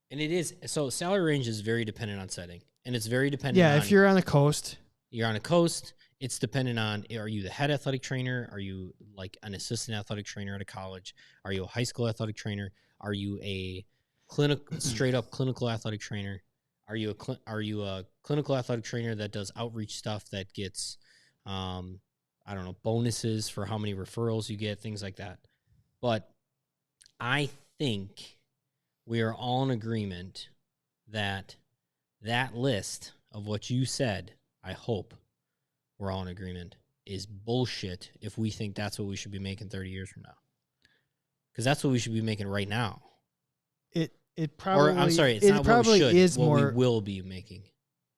Speaker 1: it is, so salary range is very dependent on setting. And it's very dependent on.
Speaker 2: Yeah, if you're on the coast.
Speaker 1: You're on a coast, it's dependent on, are you the head athletic trainer? Are you like an assistant athletic trainer at a college? Are you a high school athletic trainer? Are you a straight up clinical athletic trainer? Are you a clinical athletic trainer that does outreach stuff that gets, I don't know, bonuses for how many referrals you get, things like that. But I think we are all in agreement that list of what you said, I hope we're all in agreement, is bullshit if we think that's what we should be making 30 years from now. Because that's what we should be making right now.
Speaker 2: It probably,
Speaker 1: or I'm sorry, it's not what we should,
Speaker 2: is
Speaker 1: what
Speaker 2: more,
Speaker 1: we will be making.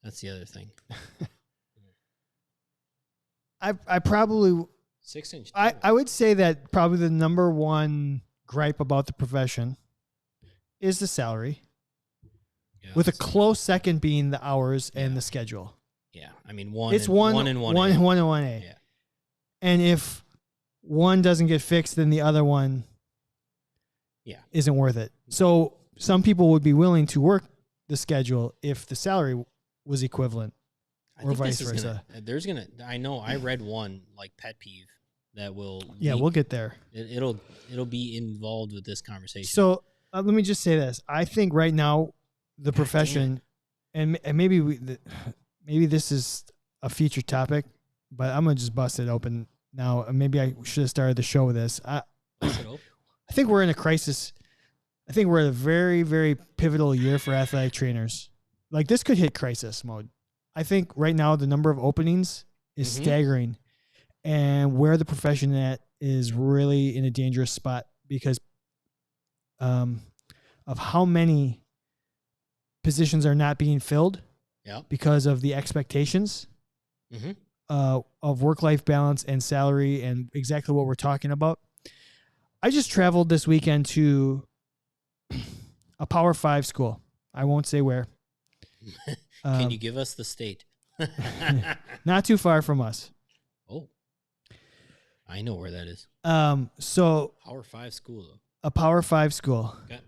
Speaker 1: That's the other thing.
Speaker 2: I probably
Speaker 1: 6-inch.
Speaker 2: I would say that probably the number one gripe about the profession is the salary, with a close second being the hours and the schedule.
Speaker 1: Yeah, I mean one and
Speaker 2: 1A.
Speaker 1: Yeah.
Speaker 2: And if one doesn't get fixed, then the other one isn't worth it. So some people would be willing to work the schedule if the salary was equivalent, or vice versa.
Speaker 1: I know I read one like pet peeve that will.
Speaker 2: Yeah, we'll get there.
Speaker 1: It'll be involved with this conversation.
Speaker 2: So let me just say this: I think right now the profession, and maybe maybe this is a future topic, but I'm gonna just bust it open now. Maybe I should have started the show with this. I think we're in a crisis. I think we're at a very, very pivotal year for athletic trainers. Like, this could hit crisis mode. I think right now the number of openings is staggering, and where the profession at is really in a dangerous spot because of how many positions are not being filled because of the expectations of work-life balance and salary and exactly what we're talking about. I just traveled this weekend to a Power 5 school. I won't say where.
Speaker 1: Can you give us the state?
Speaker 2: Not too far from us.
Speaker 1: Oh, I know where that is.
Speaker 2: So
Speaker 1: Power 5 school, though.
Speaker 2: A Power 5 school.
Speaker 1: Okay.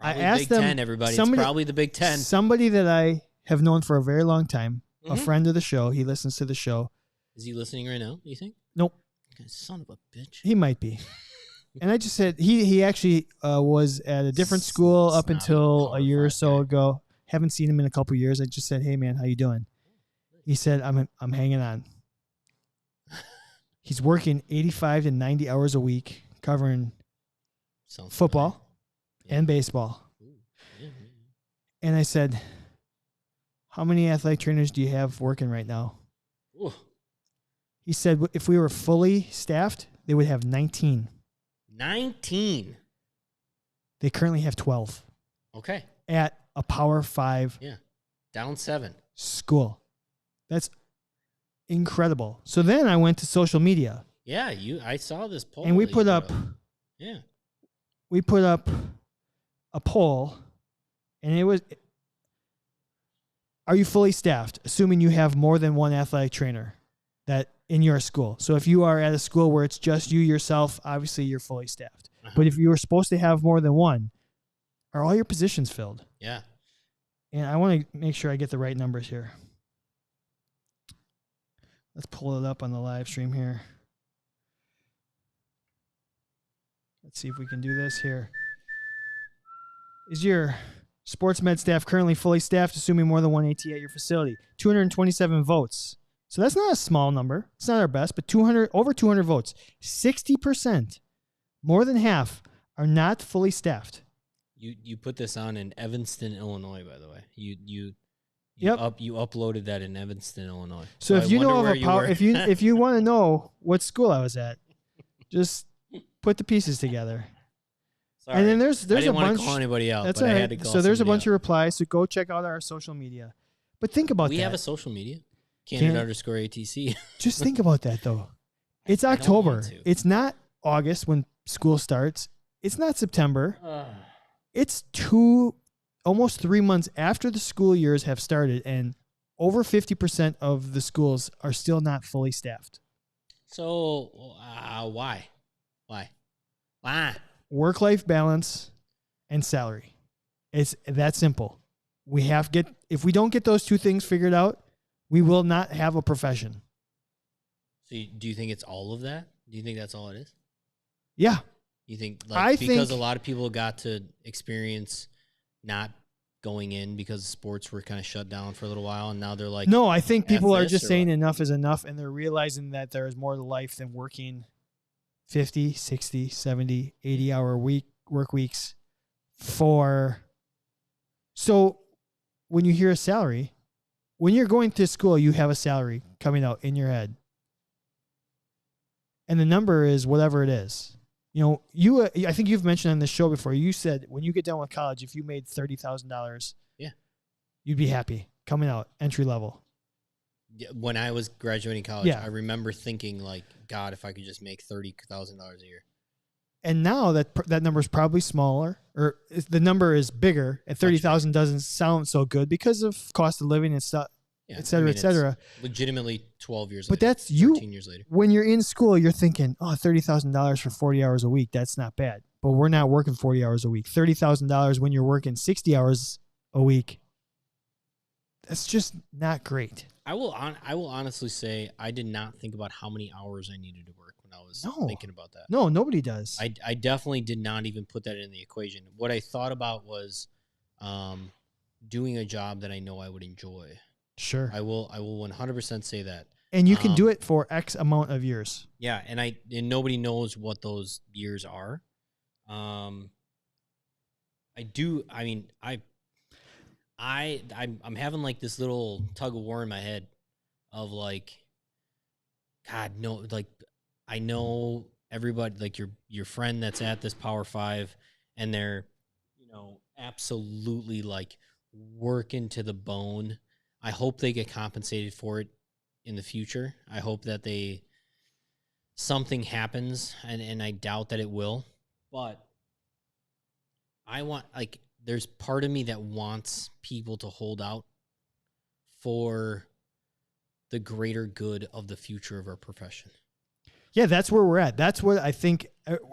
Speaker 2: I asked
Speaker 1: Big
Speaker 2: them,
Speaker 1: 10, everybody. It's probably the Big 10.
Speaker 2: Somebody that I have known for a very long time, a friend of the show. He listens to the show.
Speaker 1: Is he listening right now, you think?
Speaker 2: Nope.
Speaker 1: Son of a bitch.
Speaker 2: He might be. And I just said, he actually was at a different school up until a year or so ago. Haven't seen him in a couple of years. I just said, hey, man, how you doing? He said, I'm hanging on. He's working 85 to 90 hours a week covering football and baseball. And I said, how many athletic trainers do you have working right now? Ooh. He said, if we were fully staffed, they would have 19.
Speaker 1: 19?
Speaker 2: They currently have 12.
Speaker 1: Okay.
Speaker 2: At a Power 5
Speaker 1: down 7
Speaker 2: school. That's incredible. So then I went to social media.
Speaker 1: Yeah, I saw this poll.
Speaker 2: And we put up a poll, and it was, are you fully staffed, assuming you have more than one athletic trainer that in your school? So if you are at a school where it's just you yourself, obviously you're fully staffed. But if you were supposed to have more than one, are all your positions filled?
Speaker 1: Yeah.
Speaker 2: And I want to make sure I get the right numbers here. Let's pull it up on the live stream here. Let's see if we can do this here. Is your sports med staff currently fully staffed, assuming more than one AT at your facility? 227 votes. So that's not a small number. It's not our best, but over 200 votes. 60%, more than half, are not fully staffed.
Speaker 1: You put this on in Evanston, Illinois, by the way. You uploaded that in Evanston, Illinois.
Speaker 2: So if you know of a power, if you want to know what school I was at, just put the pieces together.
Speaker 1: Sorry.
Speaker 2: And then there's
Speaker 1: I didn't
Speaker 2: a
Speaker 1: want
Speaker 2: bunch.
Speaker 1: To call anybody out.
Speaker 2: That's
Speaker 1: but
Speaker 2: all right.
Speaker 1: I had to call
Speaker 2: so there's a bunch
Speaker 1: out.
Speaker 2: of replies. So go check out our social media. But think about that.
Speaker 1: We have a social media. Candid_ATC.
Speaker 2: Just think about that though. It's October. It's not August when school starts. It's not September. It's almost 3 months after the school years have started, and over 50% of the schools are still not fully staffed.
Speaker 1: So why?
Speaker 2: Work-life balance and salary. It's that simple. If we don't get those two things figured out, we will not have a profession.
Speaker 1: So do you think it's all of that? Do you think that's all it is?
Speaker 2: Yeah.
Speaker 1: You think because a lot of people got to experience not going in because sports were kind of shut down for a little while, and now they're like,
Speaker 2: no, I think people are just saying enough is enough, and they're realizing that there is more to life than working 50, 60, 70, 80-hour work weeks So when you hear a salary, when you're going to school, you have a salary coming out in your head. And the number is whatever it is. I think you've mentioned on this show before, you said when you get done with college, if you made $30,000, you'd be happy coming out, entry level.
Speaker 1: Yeah, when I was graduating college, I remember thinking like, God, if I could just make $30,000 a year. And
Speaker 2: now that number is probably smaller, or the number is bigger, and 30,000 doesn't sound so good because of cost of living and stuff, et cetera, et cetera.
Speaker 1: Legitimately 12 years
Speaker 2: later. But that's
Speaker 1: 13 years later.
Speaker 2: When you're in school, you're thinking, $30,000 for 40 hours a week, that's not bad. But we're not working 40 hours a week. $30,000 when you're working 60 hours a week, that's just not great.
Speaker 1: I will honestly say I did not think about how many hours I needed to work when I was thinking about that.
Speaker 2: No, nobody does.
Speaker 1: I definitely did not even put that in the equation. What I thought about was doing a job that I know I would enjoy.
Speaker 2: Sure.
Speaker 1: I will 100% say that.
Speaker 2: And you can do it for X amount of years.
Speaker 1: Yeah, and nobody knows what those years are. I'm having like this little tug of war in my head of like, God, no, like I know everybody, like your friend that's at this Power 5, and they're, absolutely like working to the bone. I hope they get compensated for it in the future. I hope that something happens, and I doubt that it will, but there's part of me that wants people to hold out for the greater good of the future of our profession.
Speaker 2: Yeah, that's where we're at. That's what I think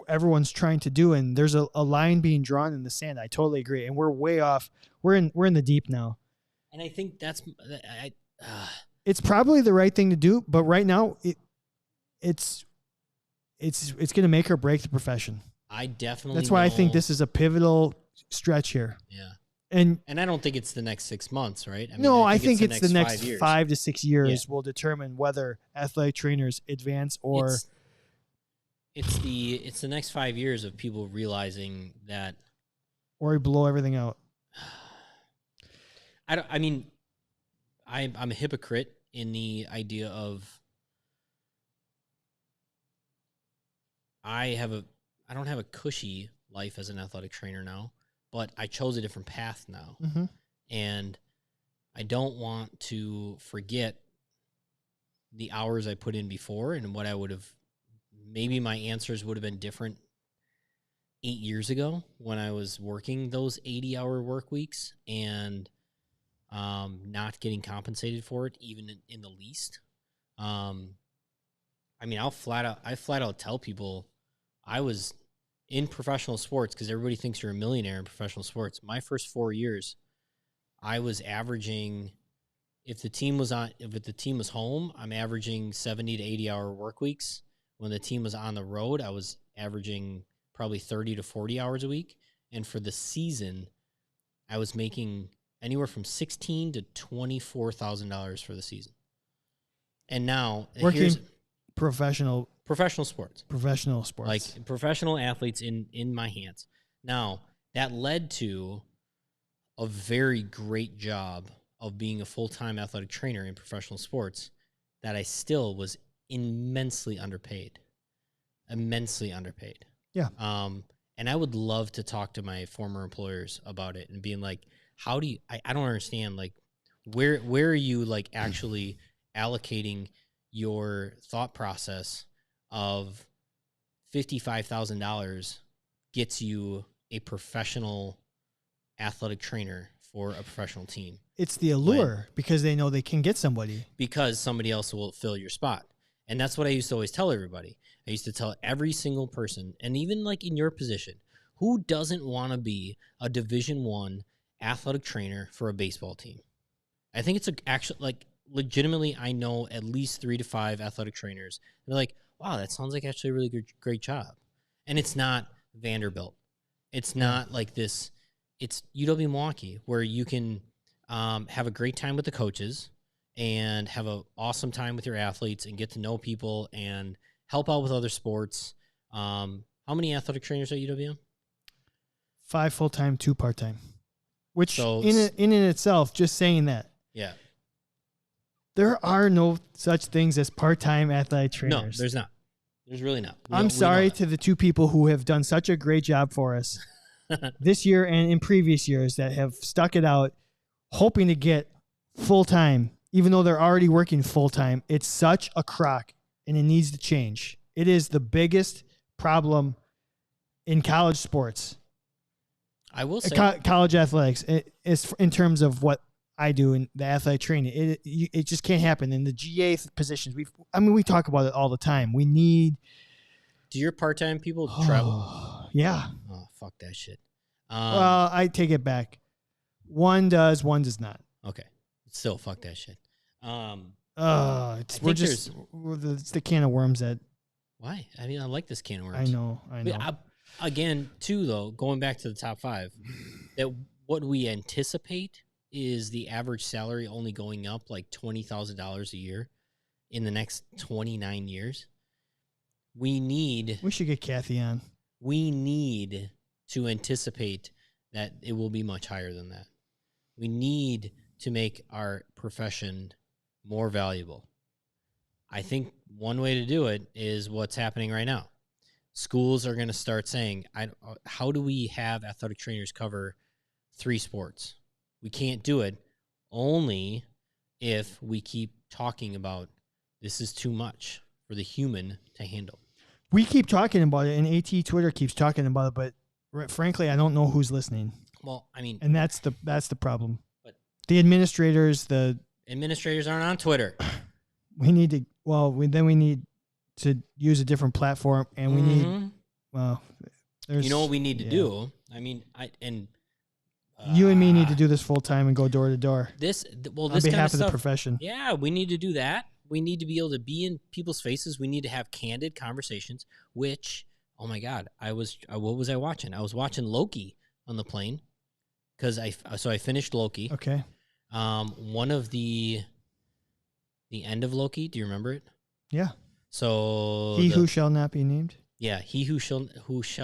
Speaker 2: everyone's trying to do, and there's a line being drawn in the sand. I totally agree, and we're way off. We're in the deep now.
Speaker 1: And I think
Speaker 2: it's probably the right thing to do, but right now it's going to make or break the profession.
Speaker 1: I definitely.
Speaker 2: That's why I think this is a pivotal stretch here.
Speaker 1: Yeah.
Speaker 2: And
Speaker 1: I don't think it's the next 6 months, right?
Speaker 2: I think it's the next 5 to 6 years will determine whether athletic trainers advance or
Speaker 1: it's the next 5 years of people realizing that,
Speaker 2: or blow everything out.
Speaker 1: I'm a hypocrite in the idea of I don't have a cushy life as an athletic trainer now, but I chose a different path now.
Speaker 2: Mm-hmm.
Speaker 1: And I don't want to forget the hours I put in before and what I would have, maybe my answers would have been different 8 years ago when I was working those 80-hour work weeks and not getting compensated for it, even in the least. I flat out tell people I was in professional sports, because everybody thinks you're a millionaire in professional sports. My first 4 years, I was averaging, if the team was home, I'm averaging 70 to 80-hour work weeks. When the team was on the road, I was averaging probably 30 to 40 hours a week. And for the season, I was making anywhere from $16,000 to $24,000 for the season. And now
Speaker 2: working professional
Speaker 1: sports. Like professional athletes in my hands. Now, that led to a very great job of being a full-time athletic trainer in professional sports that I still was immensely underpaid.
Speaker 2: Yeah.
Speaker 1: And I would love to talk to my former employers about it and being like, how do you, I don't understand, like, where are you, like, actually allocating your thought process of $55,000 gets you a professional athletic trainer for a professional team?
Speaker 2: It's the allure, because they know they can get somebody.
Speaker 1: Because somebody else will fill your spot. And that's what I used to always tell everybody. I used to tell every single person, and even like in your position, who doesn't want to be a Division I athletic trainer for a baseball team? I think it's actually like legitimately, I know at least 3 to 5 athletic trainers. They're like, wow, that sounds like actually a really great job. And it's not Vanderbilt. It's not like this. It's UW Milwaukee, where you can have a great time with the coaches and have an awesome time with your athletes and get to know people and help out with other sports. How many athletic trainers at UWM?
Speaker 2: 5 full-time, 2 part-time. Which
Speaker 1: So,
Speaker 2: in itself, just saying that.
Speaker 1: Yeah.
Speaker 2: There are no such things as part-time athletic trainers.
Speaker 1: No, there's not. There's really not.
Speaker 2: I'm sorry to the 2 people who have done such a great job for us this year and in previous years that have stuck it out, hoping to get full-time, even though they're already working full-time. It's such a crock, and it needs to change. It is the biggest problem in college sports.
Speaker 1: I will say
Speaker 2: college athletics is in terms of what I do in the athletic training. It just can't happen in the GA positions. We talk about it all the time. We need.
Speaker 1: Do your part-time people travel?
Speaker 2: Yeah.
Speaker 1: Oh, fuck that shit.
Speaker 2: Well, I take it back. One does not.
Speaker 1: Okay. Still, fuck that shit.
Speaker 2: It's the can of worms that.
Speaker 1: Why? I mean, I like this can of worms.
Speaker 2: I know.
Speaker 1: Again, too, though, going back to the top 5, that what we anticipate is the average salary only going up like $20,000 a year in the next 29 years. We
Speaker 2: should get Kathy on.
Speaker 1: We need to anticipate that it will be much higher than that. We need to make our profession more valuable. I think one way to do it is what's happening right now. Schools are going to start saying, how do we have athletic trainers cover 3 sports? We can't do it only if we keep talking about this is too much for the human to handle.
Speaker 2: We keep talking about it, and AT Twitter keeps talking about it, but frankly, I don't know who's listening.
Speaker 1: Well, I mean,
Speaker 2: and that's the problem. But the administrators
Speaker 1: aren't on Twitter.
Speaker 2: We need to. Well, we need to use a different platform, and we need. Well,
Speaker 1: you know what we need to do. I mean,
Speaker 2: you and me need to do this full time and go door to door.
Speaker 1: This
Speaker 2: on behalf of the profession.
Speaker 1: Yeah, we need to do that. We need to be able to be in people's faces. We need to have candid conversations. Which, oh my God, what was I watching? I was watching Loki on the plane because I finished Loki.
Speaker 2: Okay.
Speaker 1: One of the end of Loki. Do you remember it?
Speaker 2: Yeah.
Speaker 1: So
Speaker 2: who shall not be named.
Speaker 1: Yeah, he who shall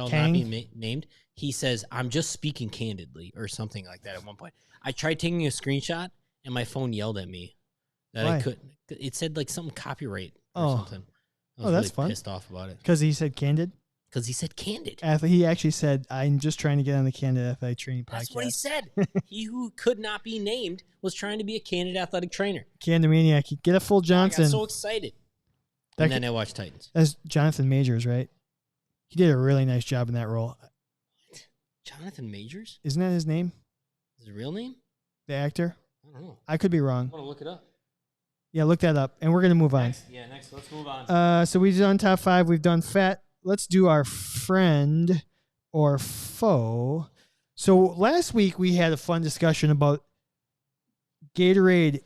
Speaker 2: Kang?
Speaker 1: not be named. He says, "I'm just speaking candidly," or something like that. At one point, I tried taking a screenshot, and my phone yelled at me that
Speaker 2: Why?
Speaker 1: I couldn't. It said like something copyright or something. I was
Speaker 2: that's
Speaker 1: really
Speaker 2: fun.
Speaker 1: pissed off about it
Speaker 2: Because he said candid.
Speaker 1: because he said candid.
Speaker 2: He actually said, "I'm just trying to get on the Candid Athletic Training podcast."
Speaker 1: That's what he said. He who could not be named was trying to be a candid athletic trainer.
Speaker 2: Candid Maniac, get a full Johnson.
Speaker 1: I got so excited. And then I watched Titans.
Speaker 2: That's Jonathan Majors, right? He did a really nice job in that role.
Speaker 1: Jonathan Majors?
Speaker 2: Isn't that his name?
Speaker 1: His real name?
Speaker 2: The actor?
Speaker 1: I don't know.
Speaker 2: I could be wrong.
Speaker 1: I want to look it up.
Speaker 2: Yeah, look that up. And we're going to move on.
Speaker 1: Next. Let's move on.
Speaker 2: So we've done top 5. We've done fat. Let's do our friend or foe. So last week we had a fun discussion about Gatorade,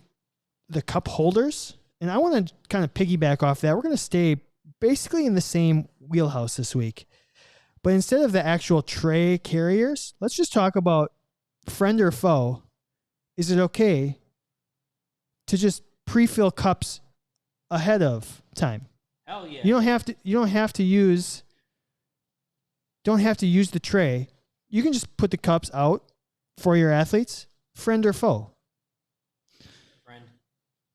Speaker 2: the cup holders. And I want to kind of piggyback off that. We're going to stay basically in the same wheelhouse this week. But instead of the actual tray carriers, let's just talk about friend or foe. Is it okay to just pre-fill cups ahead of time?
Speaker 1: Hell yeah.
Speaker 2: You don't have to use the tray. You can just put the cups out for your athletes, friend or foe.
Speaker 1: Friend.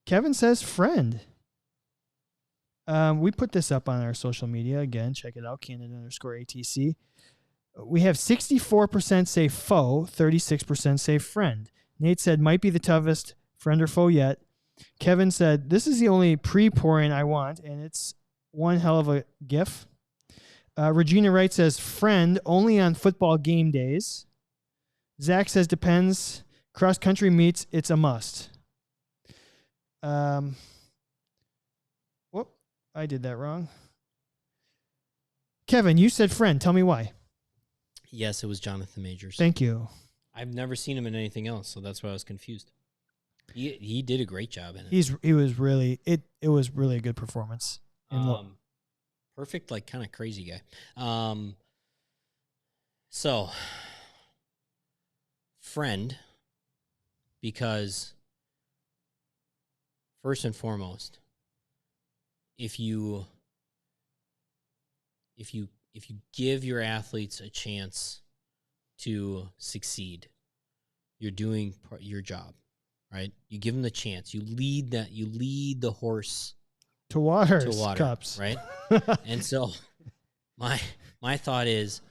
Speaker 2: Kevin says friend. We put this up on our social media. Again, check it out, Candid_ATC. We have 64% say foe, 36% say friend. Nate said, might be the toughest friend or foe yet. Kevin said, this is the only pre-pouring I want, and it's one hell of a gif. Regina Wright says, friend, only on football game days. Zach says, depends. Cross-country meets, it's a must. I did that wrong. Kevin, you said friend. Tell me why.
Speaker 1: Yes, it was Jonathan Majors.
Speaker 2: Thank you.
Speaker 1: I've never seen him in anything else, so that's why I was confused. He did a great job in it.
Speaker 2: It was really a good performance.
Speaker 1: Perfect, like kind of crazy guy. So friend, because first and foremost, if you give your athletes a chance to succeed, you're doing your job, right? You give them the chance. You lead the horse
Speaker 2: to water cups,
Speaker 1: right? And so my thought is,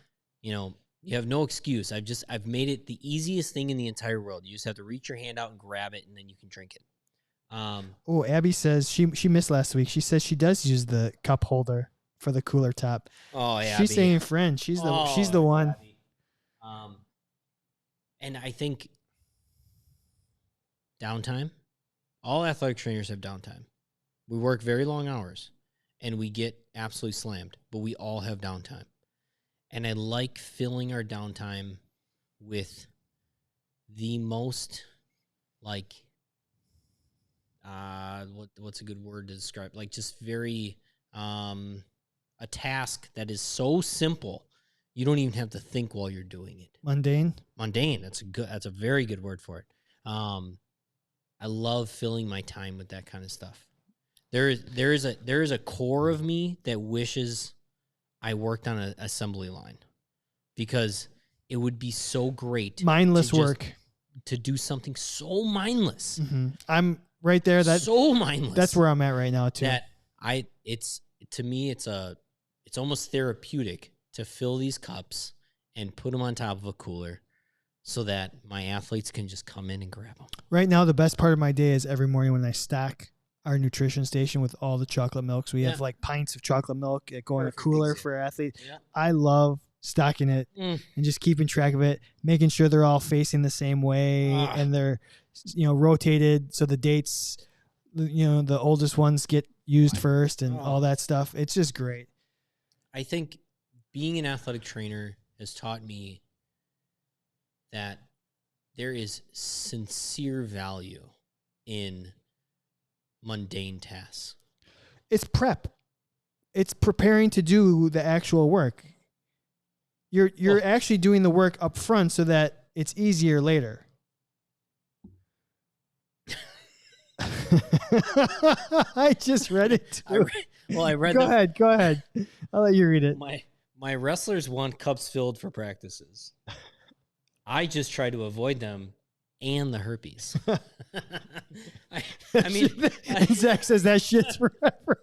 Speaker 1: you have no excuse. I've made it the easiest thing in the entire world. You just have to reach your hand out and grab it, and then you can drink it.
Speaker 2: Abby says she missed last week. She says she does use the cup holder for the cooler top.
Speaker 1: Oh yeah,
Speaker 2: she's saying friend. She's the one.
Speaker 1: Abby. And I think downtime. All athletic trainers have downtime. We work very long hours, and we get absolutely slammed. But we all have downtime, and I like filling our downtime with the most like. What's a good word to describe? Like just very a task that is so simple, you don't even have to think while you're doing it.
Speaker 2: Mundane.
Speaker 1: That's a very good word for it. I love filling my time with that kind of stuff. There is a core of me that wishes I worked on an assembly line, because it would be so great.
Speaker 2: Mindless work.
Speaker 1: To do something so mindless.
Speaker 2: Mm-hmm. I'm right there. That's
Speaker 1: so mindless.
Speaker 2: That's where I'm at right now too.
Speaker 1: To me, it's almost therapeutic to fill these cups and put them on top of a cooler so that my athletes can just come in and grab them.
Speaker 2: Right now, the best part of my day is every morning when I stack our nutrition station with all the chocolate milks. We have like pints of chocolate milk that go in a cooler for athletes. Yeah. I love stocking it and just keeping track of it, making sure they're all facing the same way and they're, rotated. So the dates, the oldest ones get used first and all that stuff. It's just great.
Speaker 1: I think being an athletic trainer has taught me that there is sincere value in mundane tasks.
Speaker 2: It's prep. It's preparing to do the actual work. You're actually doing the work up front so that it's easier later. I just read it too.
Speaker 1: I read.
Speaker 2: Go ahead. I'll let you read it.
Speaker 1: My wrestlers want cups filled for practices. I just try to avoid them and the herpes. I mean,
Speaker 2: Zach says that shit's forever.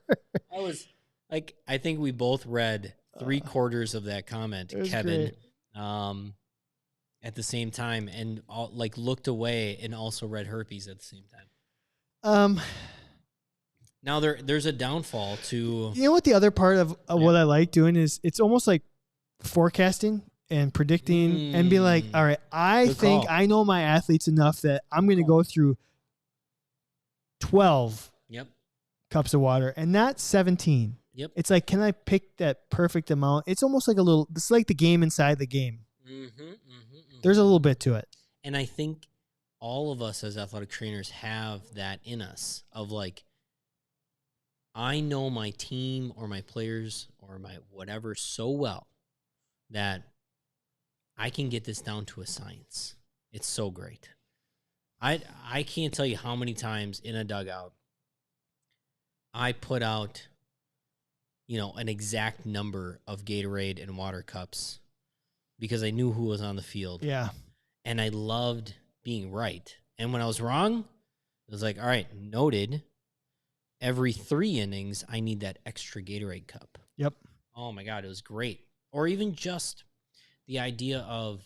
Speaker 1: I think we both read 3/4 of that comment, Kevin, at the same time, and looked away and also read herpes at the same time. Now there's a downfall to.
Speaker 2: You know what the other part of what I like doing is it's almost like forecasting and predicting and be like, all right, I think I know my athletes enough that I'm going to go through 12 cups of water and not 17.
Speaker 1: Yep.
Speaker 2: It's like, can I pick that perfect amount? It's almost like it's like the game inside the game. There's a little bit to it.
Speaker 1: And I think all of us as athletic trainers have that in us of like, I know my team or my players or my whatever so well that I can get this down to a science. It's so great. I can't tell you how many times in a dugout I put out, an exact number of Gatorade and water cups because I knew who was on the field.
Speaker 2: Yeah.
Speaker 1: And I loved being right. And when I was wrong, it was like, all right, noted. Every 3 innings, I need that extra Gatorade cup.
Speaker 2: Yep.
Speaker 1: Oh, my God, it was great. Or even just the idea of,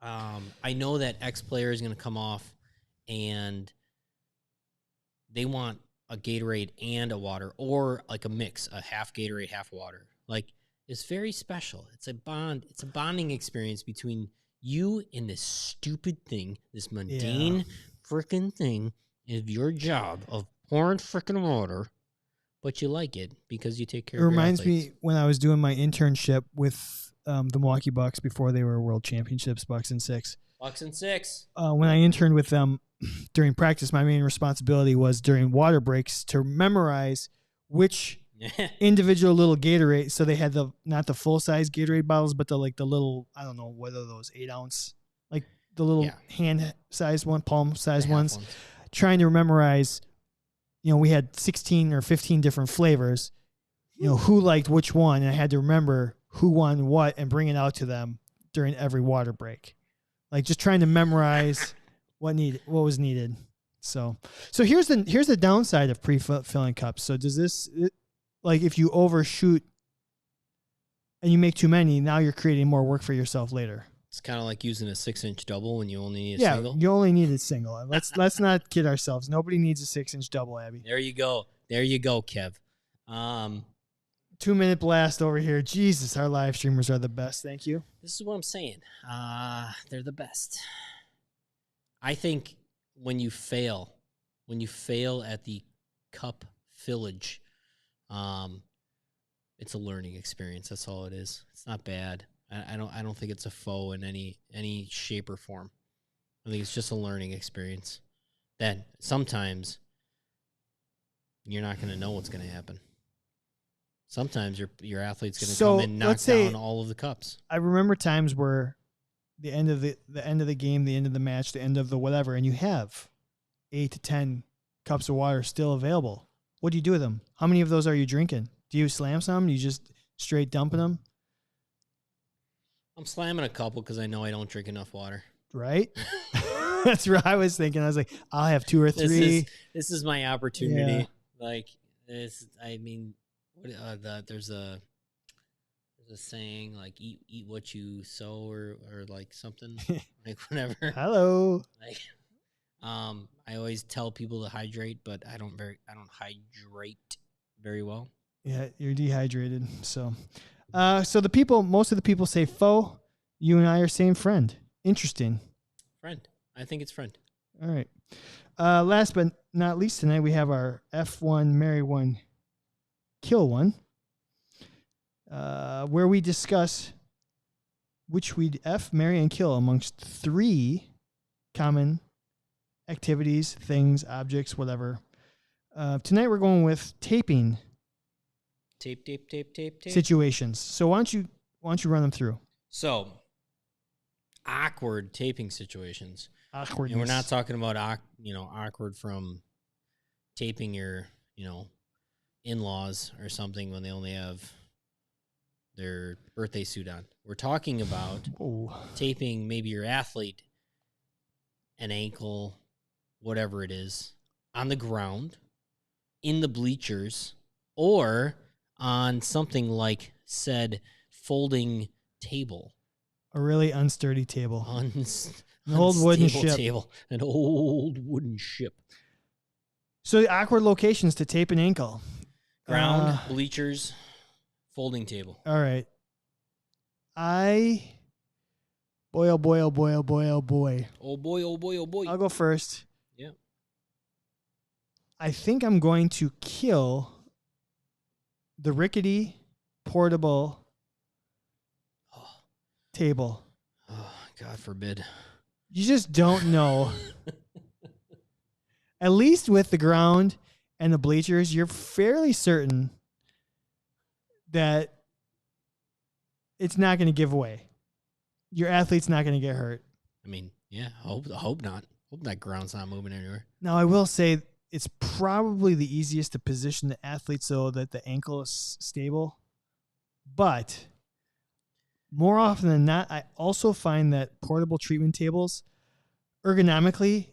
Speaker 1: I know that X player is going to come off and they want a Gatorade and a water or like a mix, a half Gatorade, half water. Like, it's very special. It's a bond. It's a bonding experience between you and this stupid thing, this mundane freaking thing of your job of pouring freaking water But you like it because you take care
Speaker 2: It
Speaker 1: of your
Speaker 2: reminds
Speaker 1: athletes.
Speaker 2: me when I was doing my internship with the Milwaukee Bucks before they were World Championships, Bucks in 6.
Speaker 1: Bucks and 6.
Speaker 2: When I interned with them during practice, my main responsibility was during water breaks to memorize which individual little Gatorade. So they had not the full size Gatorade bottles, but the little, I don't know, what are those, 8 ounce, like the little hand sized one, palm sized ones. Trying to memorize, we had 16 or 15 different flavors, who liked which one. And I had to remember who won what and bring it out to them during every water break. Like just trying to memorize what was needed. So here's the downside of pre-filling cups. So does this, like if you overshoot and you make too many, now you're creating more work for yourself later.
Speaker 1: It's kind of like using a 6-inch double when you only need a single.
Speaker 2: Yeah, you only need a single. Let's not kid ourselves. Nobody needs a 6-inch double, Abby.
Speaker 1: There you go, Kev.
Speaker 2: 2-minute blast over here. Jesus, our live streamers are the best. Thank you.
Speaker 1: This is what I'm saying. They're the best. I think when you fail at the cup fillage, it's a learning experience. That's all it is. It's not bad. I don't think it's a foe in any shape or form. I think it's just a learning experience. That sometimes you're not going to know what's going to happen. Sometimes your athlete's going to come and knock down all of the cups.
Speaker 2: I remember times where the end of the game, the end of the match, the end of the whatever, and you have 8 to 10 cups of water still available. What do you do with them? How many of those are you drinking? Do you slam some? Do you just straight dumping them?
Speaker 1: I'm slamming a couple because I know I don't drink enough water.
Speaker 2: Right? That's what I was thinking. I was like, I'll have 2 or 3.
Speaker 1: This is my opportunity.
Speaker 2: Yeah.
Speaker 1: Like this, I mean, there's a saying like eat what you sow or like something like whatever.
Speaker 2: Hello.
Speaker 1: Like, I always tell people to hydrate, but I don't hydrate very well.
Speaker 2: Yeah, you're dehydrated. So most of the people say foe. You and I are saying friend. Interesting.
Speaker 1: Friend. I think it's friend.
Speaker 2: All right. Last but not least, tonight we have our F1 marry one, kill one, where we discuss which we'd F, marry, and kill amongst 3 common activities, things, objects, whatever. Tonight we're going with taping.
Speaker 1: Tape.
Speaker 2: Situations. So why don't you run them through?
Speaker 1: So, awkward taping situations.
Speaker 2: Awkwardness.
Speaker 1: And we're not talking about awkward from taping your in-laws or something when they only have their birthday suit on. We're talking about taping maybe your athlete, an ankle, whatever it is, on the ground, in the bleachers, or on something like said folding table.
Speaker 2: A really unsturdy table.
Speaker 1: An
Speaker 2: old wooden ship.
Speaker 1: Table. An old wooden ship.
Speaker 2: So the awkward locations to tape an ankle.
Speaker 1: Ground, bleachers, folding table.
Speaker 2: All right. Boy, oh boy, oh boy, oh boy, oh boy.
Speaker 1: Oh boy, oh boy, oh boy.
Speaker 2: I'll go first.
Speaker 1: Yeah.
Speaker 2: I think I'm going to kill the rickety, portable table.
Speaker 1: Oh, God forbid.
Speaker 2: You just don't know. At least with the ground and the bleachers, you're fairly certain that it's not going to give away. Your athlete's not going to get hurt.
Speaker 1: I mean, yeah, I hope not. Hope that ground's not moving anywhere.
Speaker 2: Now, I will say it's probably the easiest to position the athlete so that the ankle is stable. But more often than not, I also find that portable treatment tables, ergonomically,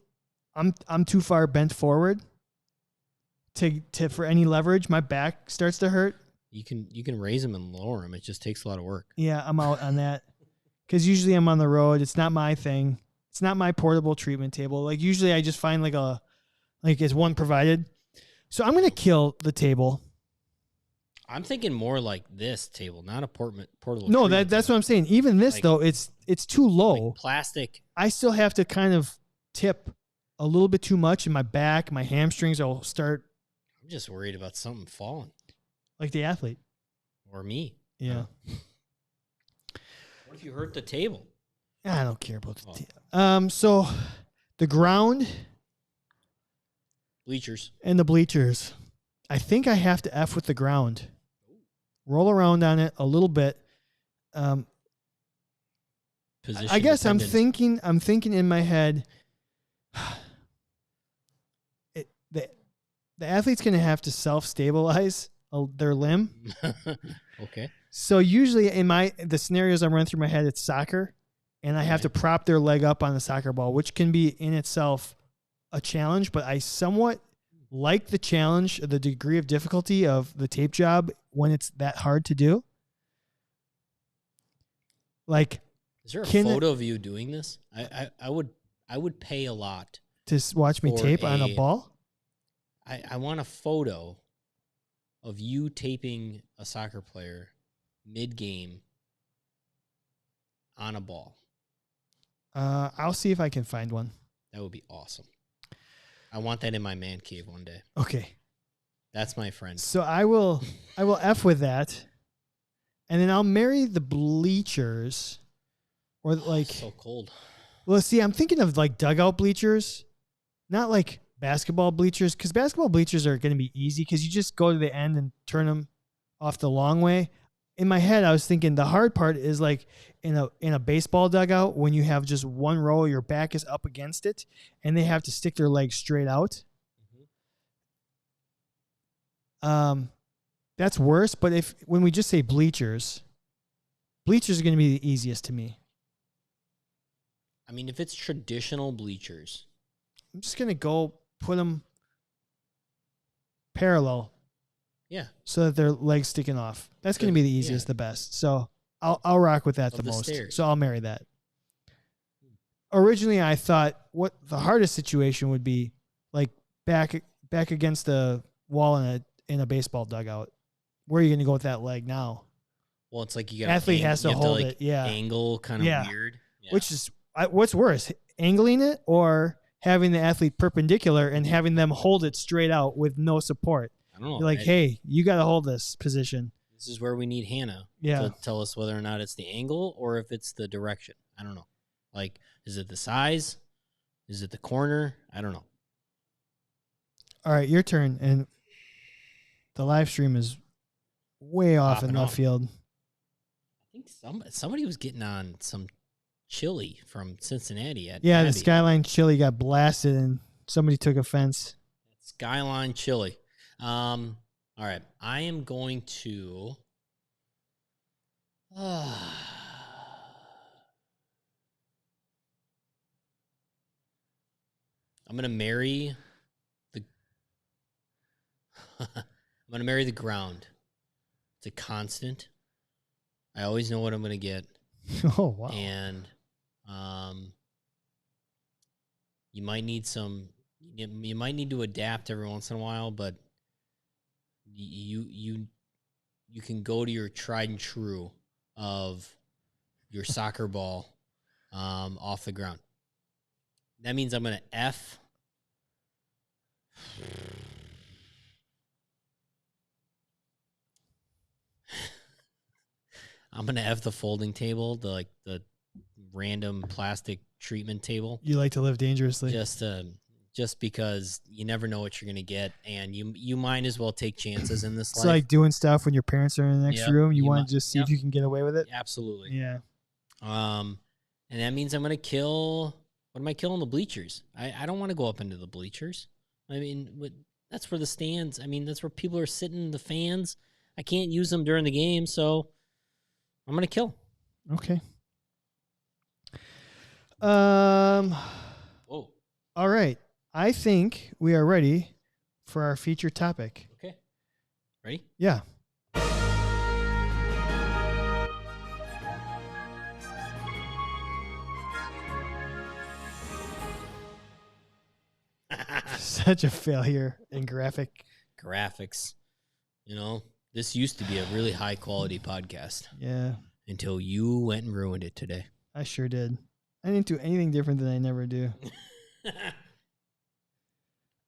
Speaker 2: I'm too far bent forward to for any leverage. My back starts to hurt.
Speaker 1: You can raise them and lower them. It just takes a lot of work.
Speaker 2: Yeah, I'm out on that. Because usually I'm on the road. It's not my thing. It's not my portable treatment table. Like usually I just find it's one provided. So I'm going to kill the table.
Speaker 1: I'm thinking more like this table, not a portable.
Speaker 2: No, that's what I'm saying. Even this though, it's too low.
Speaker 1: Like plastic.
Speaker 2: I still have to kind of tip a little bit too much in my back. My hamstrings will start
Speaker 1: I'm just worried about something falling.
Speaker 2: Like the athlete.
Speaker 1: Or me.
Speaker 2: Yeah.
Speaker 1: What if you hurt the table?
Speaker 2: I don't care about the so the ground
Speaker 1: Bleachers.
Speaker 2: and the bleachers. I think I have to F with the ground. Roll around on it a little bit.
Speaker 1: Position
Speaker 2: I guess
Speaker 1: dependent.
Speaker 2: I'm thinking in my head, the athlete's going to have to self-stabilize their limb.
Speaker 1: Okay.
Speaker 2: So usually in the scenarios I'm running through my head, it's soccer, and I have to prop their leg up on the soccer ball, which can be in itself a challenge, but I somewhat like the challenge, the degree of difficulty of the tape job when it's that hard to do. Like,
Speaker 1: is there a photo of you doing this? I would pay a lot
Speaker 2: to watch me tape on a ball.
Speaker 1: I want a photo of you taping a soccer player mid-game on a ball.
Speaker 2: I'll see if I can find one.
Speaker 1: That would be awesome. I want that in my man cave one day.
Speaker 2: Okay.
Speaker 1: That's my friend.
Speaker 2: So I will F with that. And then I'll marry the bleachers or like
Speaker 1: so cold.
Speaker 2: Well, see, I'm thinking of like dugout bleachers, not like basketball bleachers, because basketball bleachers are going to be easy because you just go to the end and turn them off the long way. In my head, I was thinking the hard part is like in a baseball dugout when you have just one row, your back is up against it, and they have to stick their legs straight out. Mm-hmm. That's worse. But when we just say bleachers are going to be the easiest to me.
Speaker 1: I mean, if it's traditional bleachers,
Speaker 2: I'm just going to go put them parallel.
Speaker 1: Yeah.
Speaker 2: So that their legs sticking off. That's going to be the easiest, the best. So I'll rock with that the most. Stairs. So I'll marry that. Originally, I thought what the hardest situation would be like back against the wall in a baseball dugout. Where are you going to go with that leg now?
Speaker 1: Well, it's like you got
Speaker 2: athlete has to hold it. Yeah.
Speaker 1: Angle kind of weird.
Speaker 2: Yeah. Which is what's worse, angling it or having the athlete perpendicular and having them hold it straight out with no support.
Speaker 1: I don't know.
Speaker 2: You're like, hey, you got to hold this position.
Speaker 1: This is where we need Hannah to tell us whether or not it's the angle or if it's the direction. I don't know. Like, is it the size? Is it the corner? I don't know.
Speaker 2: All right, your turn. And the live stream is way off in left field.
Speaker 1: I think somebody was getting on some chili from Cincinnati.
Speaker 2: The Skyline chili got blasted and somebody took offense.
Speaker 1: Skyline chili. All right. I am going to. I'm going to marry the. I'm going to marry the ground. It's a constant. I always know what I'm going to get.
Speaker 2: Oh wow!
Speaker 1: And you might need some. You might need to adapt every once in a while, but you can go to your tried and true of your soccer ball off the ground. That means I'm going to F. I'm going to F the folding table, the random plastic treatment table.
Speaker 2: You like to live dangerously.
Speaker 1: Just because you never know what you're going to get, and you might as well take chances in this life.
Speaker 2: It's like doing stuff when your parents are in the next room. You want to just see if you can get away with it?
Speaker 1: Absolutely.
Speaker 2: Yeah.
Speaker 1: And that means I'm going to kill... What am I killing? The bleachers. I don't want to go up into the bleachers. I mean, that's where the stands... I mean, that's where people are sitting, the fans. I can't use them during the game, so I'm going to kill.
Speaker 2: Okay. Whoa. All right. I think we are ready for our featured topic.
Speaker 1: Okay. Ready?
Speaker 2: Yeah. Such a failure in
Speaker 1: graphics. You know, this used to be a really high quality podcast.
Speaker 2: Yeah.
Speaker 1: Until you went and ruined it today.
Speaker 2: I sure did. I didn't do anything different than I never do.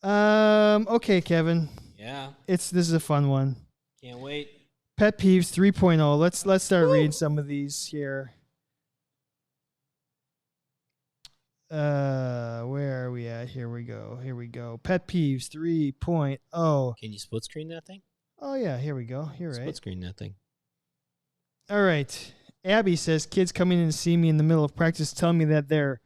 Speaker 2: Okay, Kevin.
Speaker 1: Yeah.
Speaker 2: This is a fun one.
Speaker 1: Can't wait.
Speaker 2: Pet peeves 3.0. Let's start reading some of these here. Where are we at? Here we go. Pet peeves 3.0.
Speaker 1: Can you split screen that thing?
Speaker 2: Oh yeah, here we go. You're right.
Speaker 1: Split screen that thing.
Speaker 2: All right. Abby says kids coming in to see me in the middle of practice tell me that their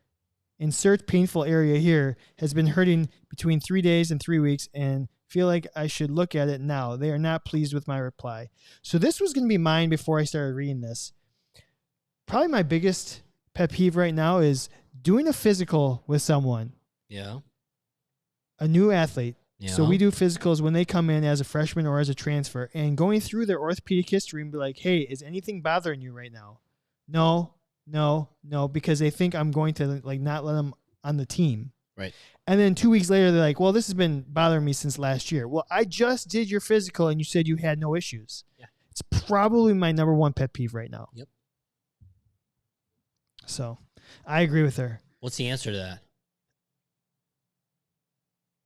Speaker 2: insert painful area here has been hurting between 3 days and 3 weeks and feel like I should look at it now. They are not pleased with my reply. So this was going to be mine before I started reading this. Probably my biggest pet peeve right now is doing a physical with someone.
Speaker 1: Yeah.
Speaker 2: A new athlete.
Speaker 1: Yeah.
Speaker 2: So we do physicals when they come in as a freshman or as a transfer, and going through their orthopedic history and be like, hey, is anything bothering you right now? No, because they think I'm going to like not let them on the team.
Speaker 1: Right.
Speaker 2: And then 2 weeks later, they're like, well, this has been bothering me since last year. Well, I just did your physical and you said you had no issues.
Speaker 1: Yeah.
Speaker 2: It's probably my number one pet peeve right now.
Speaker 1: Yep.
Speaker 2: So I agree with her.
Speaker 1: What's the answer to that?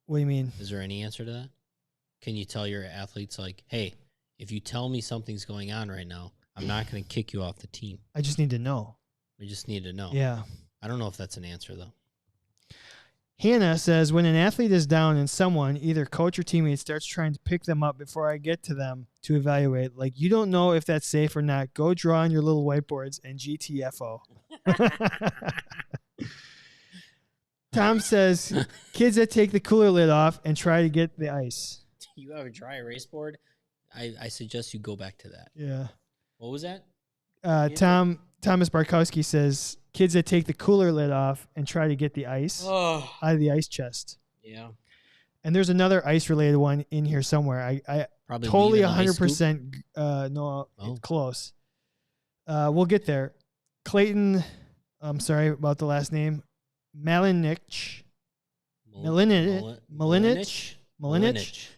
Speaker 2: What do you mean?
Speaker 1: Is there any answer to that? Can you tell your athletes, like, hey, if you tell me something's going on right now, I'm not going to kick you off the team.
Speaker 2: I just need to know.
Speaker 1: We just need to know.
Speaker 2: Yeah.
Speaker 1: I don't know if that's an answer, though.
Speaker 2: Hannah says, when an athlete is down and someone, either coach or teammate, starts trying to pick them up before I get to them to evaluate, like, you don't know if that's safe or not, go draw on your little whiteboards and GTFO. Tom says, kids that take the cooler lid off and try to get the ice.
Speaker 1: You have a dry erase board? I suggest you go back to that.
Speaker 2: Yeah.
Speaker 1: What was that?
Speaker 2: Thomas Barkowski says, kids that take the cooler lid off and try to get the ice out of the ice chest.
Speaker 1: Yeah.
Speaker 2: And there's another ice-related one in here somewhere. I
Speaker 1: Probably
Speaker 2: totally
Speaker 1: leave an ice
Speaker 2: 100% it's close. We'll get there. Clayton, I'm sorry about the last name, Malinich,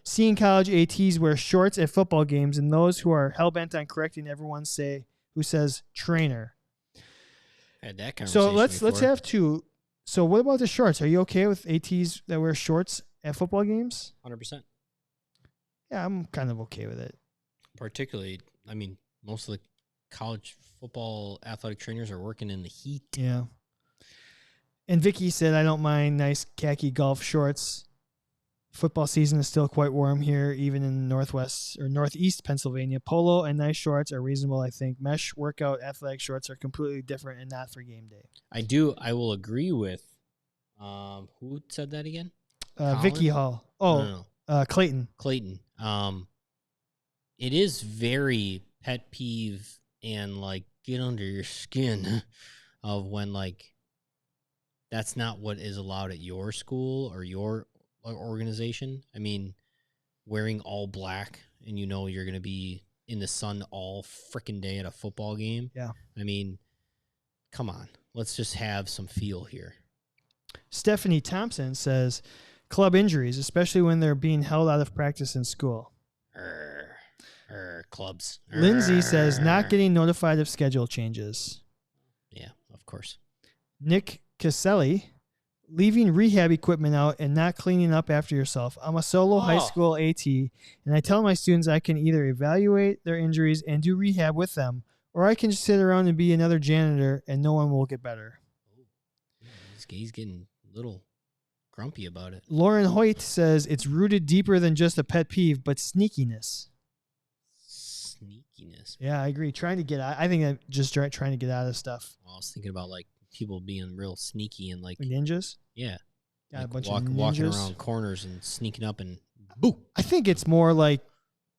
Speaker 2: seeing college ATs wear shorts at football games, and those who are hell-bent on correcting everyone who says trainer.
Speaker 1: Had that conversation
Speaker 2: So let's
Speaker 1: before.
Speaker 2: have two. So what about the shorts? Are you okay with ATs that wear shorts at football games?
Speaker 1: 100%.
Speaker 2: Yeah, I'm kind of okay with it.
Speaker 1: Particularly, I mean, most of the college football athletic trainers are working in the heat.
Speaker 2: Yeah. And Vicky said, I don't mind nice khaki golf shorts. Football season is still quite warm here, even in northwest or northeast Pennsylvania. Polo and nice shorts are reasonable, I think. Mesh workout athletic shorts are completely different and not for game day.
Speaker 1: I will agree with, who said that again?
Speaker 2: Vicky Hall. Oh,
Speaker 1: No.
Speaker 2: Clayton.
Speaker 1: Clayton. It is very pet peeve and like get under your skin of when like that's not what is allowed at your school or your organization. I mean, wearing all black and you know you're going to be in the sun all freaking day at a football game.
Speaker 2: Yeah.
Speaker 1: I mean, come on. Let's just have some feel here.
Speaker 2: Stephanie Thompson says, club injuries, especially when they're being held out of practice in school.
Speaker 1: Clubs.
Speaker 2: Lindsay says, not getting notified of schedule changes.
Speaker 1: Yeah, of course.
Speaker 2: Nick Caselli, leaving rehab equipment out and not cleaning up after yourself. I'm a solo high school AT, and I tell my students I can either evaluate their injuries and do rehab with them, or I can just sit around and be another janitor and no one will get better.
Speaker 1: He's getting a little grumpy about it.
Speaker 2: Lauren Hoyt says it's rooted deeper than just a pet peeve, but sneakiness.
Speaker 1: Sneakiness.
Speaker 2: Yeah, I agree. Trying to get out. I think I'm just trying to get out of stuff.
Speaker 1: Well, I was thinking about like people being real sneaky and like
Speaker 2: ninjas.
Speaker 1: Yeah,
Speaker 2: Got
Speaker 1: like
Speaker 2: a bunch of
Speaker 1: walking
Speaker 2: ninjas.
Speaker 1: around corners and sneaking up and boo.
Speaker 2: I think it's more like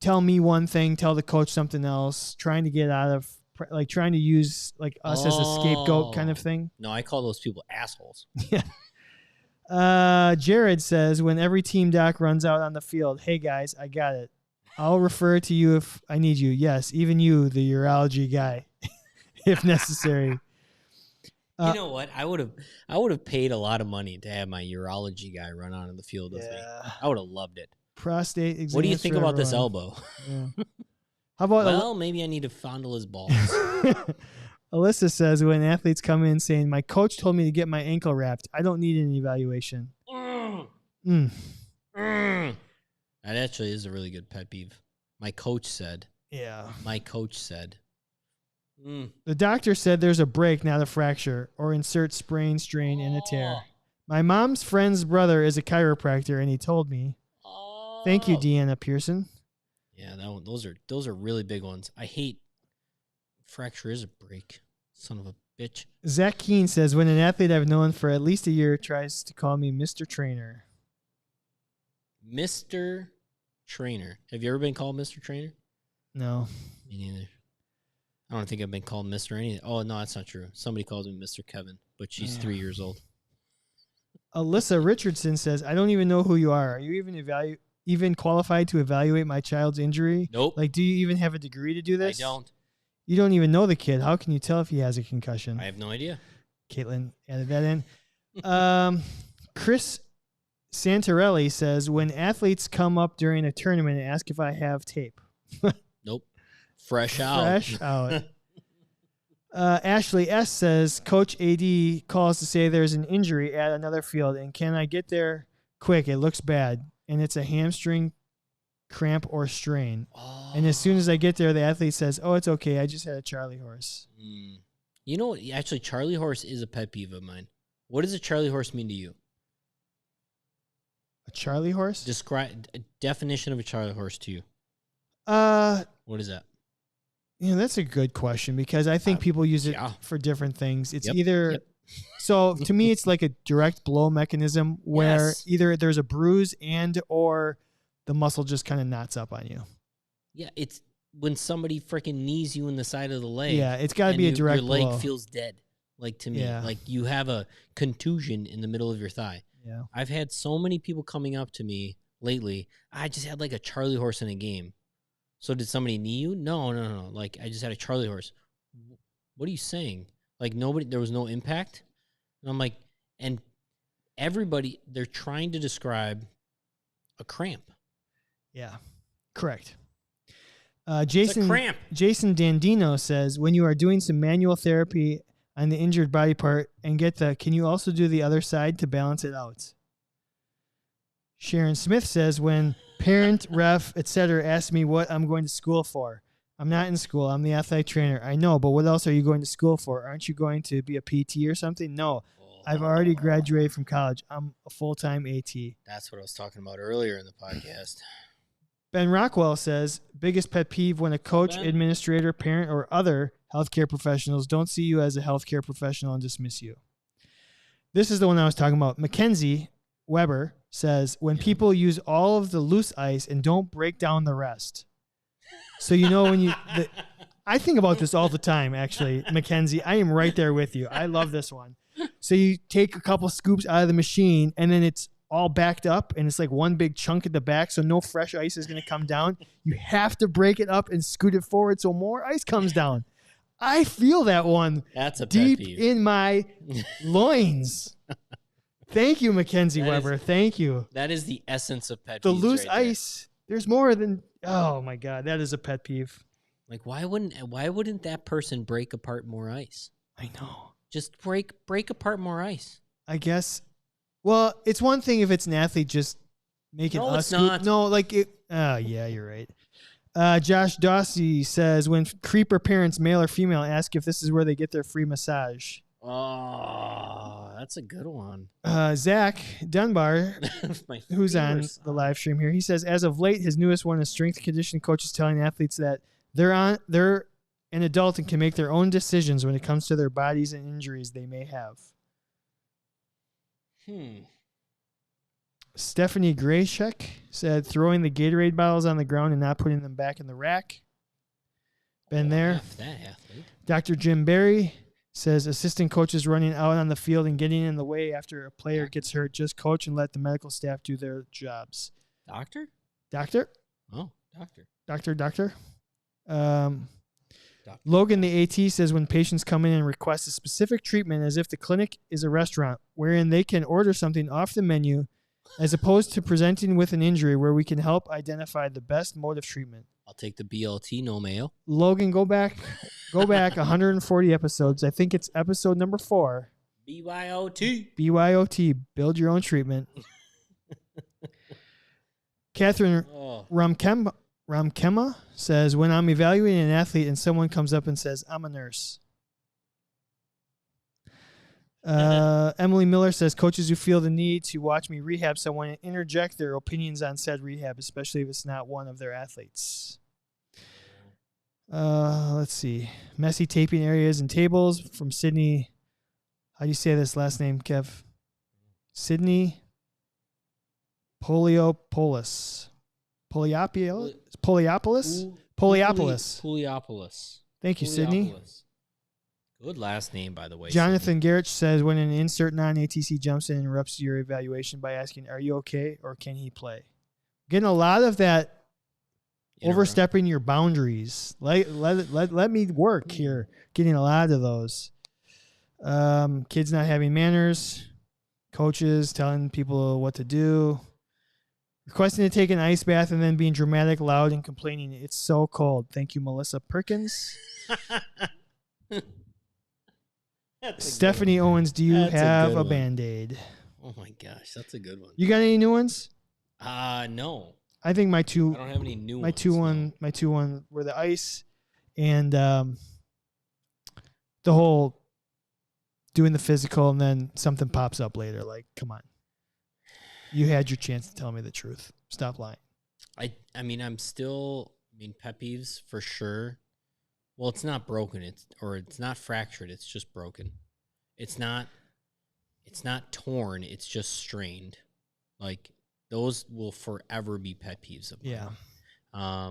Speaker 2: tell me one thing, tell the coach something else. Trying to get out of like trying to use like us as a scapegoat kind of thing.
Speaker 1: No, I call those people assholes.
Speaker 2: Yeah. Jared says when every team doc runs out on the field, hey guys, I got it. I'll refer to you if I need you. Yes, even you, the urology guy, if necessary.
Speaker 1: You know what? I would have paid a lot of money to have my urology guy run on the field with me. I would have loved it.
Speaker 2: Prostate exam.
Speaker 1: What do you think about this elbow?
Speaker 2: Yeah. How about
Speaker 1: well, maybe I need to fondle his balls.
Speaker 2: Alyssa says when athletes come in saying, my coach told me to get my ankle wrapped. I don't need an evaluation.
Speaker 1: That actually is a really good pet peeve. My coach said.
Speaker 2: Yeah.
Speaker 1: The
Speaker 2: doctor said there's a break, not a fracture, or insert sprain, strain, and a tear. My mom's friend's brother is a chiropractor, and he told me. Thank you, Deanna Pearson.
Speaker 1: Yeah, those are really big ones. I hate fracture is a break. Son of a bitch.
Speaker 2: Zach Keene says, when an athlete I've known for at least a year tries to call me Mr. Trainer.
Speaker 1: Mr. Trainer. Have you ever been called Mr. Trainer?
Speaker 2: No.
Speaker 1: Me neither. I don't think I've been called Mr. anything. Oh, no, that's not true. Somebody calls me Mr. Kevin, but she's 3 years old.
Speaker 2: Alyssa Richardson says, I don't even know who you are. Are you even qualified to evaluate my child's injury?
Speaker 1: Nope.
Speaker 2: Like, do you even have a degree to do this?
Speaker 1: I don't.
Speaker 2: You don't even know the kid. How can you tell if he has a concussion?
Speaker 1: I have no idea.
Speaker 2: Caitlin added that in. Chris Santarelli says, when athletes come up during a tournament and ask if I have tape.
Speaker 1: Nope. Fresh out.
Speaker 2: Fresh out. Ashley S. says, Coach AD calls to say there's an injury at another field, and can I get there quick? It looks bad, and it's a hamstring cramp or strain. Oh. And as soon as I get there, the athlete says, oh, it's okay. I just had a Charlie horse.
Speaker 1: You know what? Actually, Charlie horse is a pet peeve of mine. What does a Charlie horse mean to you?
Speaker 2: A Charlie horse?
Speaker 1: Describe a definition of a Charlie horse to you. What is that?
Speaker 2: You know, that's a good question because I think people use it for different things. It's either so to me, it's like a direct blow mechanism where either there's a bruise and or the muscle just kind of knots up on you.
Speaker 1: Yeah, it's when somebody freaking knees you in the side of the leg.
Speaker 2: Yeah, it's got to be a direct blow.
Speaker 1: Your leg feels dead, like to me. Yeah. Like you have a contusion in the middle of your thigh.
Speaker 2: Yeah.
Speaker 1: I've had so many people coming up to me lately. I just had like a Charlie horse in a game. So did somebody knee you? No. Like I just had a Charlie horse. What are you saying? Like there was no impact? And I'm like, and everybody, they're trying to describe a cramp.
Speaker 2: Yeah, correct. Jason
Speaker 1: cramp.
Speaker 2: Jason Dandino says, when you are doing some manual therapy on the injured body part and can you also do the other side to balance it out? Sharon Smith says, when parent, ref, etc. ask me what I'm going to school for. I'm not in school. I'm the athletic trainer. I know, but what else are you going to school for? Aren't you going to be a PT or something? No, I've already graduated from college. I'm a full-time AT.
Speaker 1: That's what I was talking about earlier in the podcast.
Speaker 2: Ben Rockwell says, biggest pet peeve when a coach, administrator, parent, or other healthcare professionals don't see you as a healthcare professional and dismiss you. This is the one I was talking about. Mackenzie Weber says, when people use all of the loose ice and don't break down the rest. So, you know, I think about this all the time, actually, Mackenzie. I am right there with you. I love this one. So you take a couple scoops out of the machine and then it's all backed up and it's like one big chunk at the back. So no fresh ice is going to come down. You have to break it up and scoot it forward so more ice comes down. I feel that one.
Speaker 1: That's a
Speaker 2: deep
Speaker 1: pet peeve.
Speaker 2: In my loins. Thank you, Mackenzie Weber. Thank you.
Speaker 1: That is the essence of pet peeves.
Speaker 2: The loose ice. There's more than. Oh my God, that is a pet peeve.
Speaker 1: Like why wouldn't that person break apart more ice?
Speaker 2: I know.
Speaker 1: Just break apart more ice.
Speaker 2: I guess. Well, it's one thing if it's an athlete just making us.
Speaker 1: It's not.
Speaker 2: No, like it. Oh yeah, you're right. Josh Dossie says, when creeper parents, male or female, ask if this is where they get their free massage.
Speaker 1: Oh, that's a good one.
Speaker 2: Zach Dunbar, who's on the live stream here, he says, as of late, his newest one is strength conditioning coaches telling athletes that they're an adult and can make their own decisions when it comes to their bodies and injuries they may have. Stephanie Graychek said, throwing the Gatorade bottles on the ground and not putting them back in the rack. Been there.
Speaker 1: That athlete.
Speaker 2: Dr. Jim Barry says, assistant coaches running out on the field and getting in the way after a player gets hurt. Just coach and let the medical staff do their jobs.
Speaker 1: Doctor?
Speaker 2: Oh,
Speaker 1: doctor.
Speaker 2: Doctor. Logan, the AT, says when patients come in and request a specific treatment as if the clinic is a restaurant wherein they can order something off the menu as opposed to presenting with an injury where we can help identify the best mode of treatment.
Speaker 1: I'll take the BLT, no mayo.
Speaker 2: Logan, go back 140 episodes. I think it's episode number 4.
Speaker 1: BYOT.
Speaker 2: BYOT, build your own treatment. Catherine Ramkema says, when I'm evaluating an athlete and someone comes up and says, I'm a nurse. Emily Miller says, coaches who feel the need to watch me rehab someone and interject their opinions on said rehab, especially if it's not one of their athletes. Let's see. Messy taping areas and tables from Sydney. How do you say this last name, Kev? Sydney Poliopolis. Poliopolis? Thank you, Sydney.
Speaker 1: Good last name, by the way.
Speaker 2: Jonathan Garrett says, when an insert non-ATC jumps in and interrupts your evaluation by asking, are you okay or can he play? Getting a lot of that overstepping your boundaries. Let me work here. Getting a lot of those. Kids not having manners. Coaches telling people what to do. Requesting to take an ice bath and then being dramatic, loud, and complaining. It's so cold. Thank you, Melissa Perkins. Stephanie Owens, do you have a Band-Aid?
Speaker 1: Oh my gosh, that's a good one.
Speaker 2: You got any new ones?
Speaker 1: No.
Speaker 2: I think my two.
Speaker 1: I don't have any new
Speaker 2: my
Speaker 1: ones.
Speaker 2: My two were the ice and the whole doing the physical, and then something pops up later. Like, come on, you had your chance to tell me the truth. Stop lying.
Speaker 1: I mean, pet peeves for sure. Well, it's not broken. It's not fractured. It's just broken. It's not torn. It's just strained. Like, those will forever be pet peeves of mine.
Speaker 2: Yeah.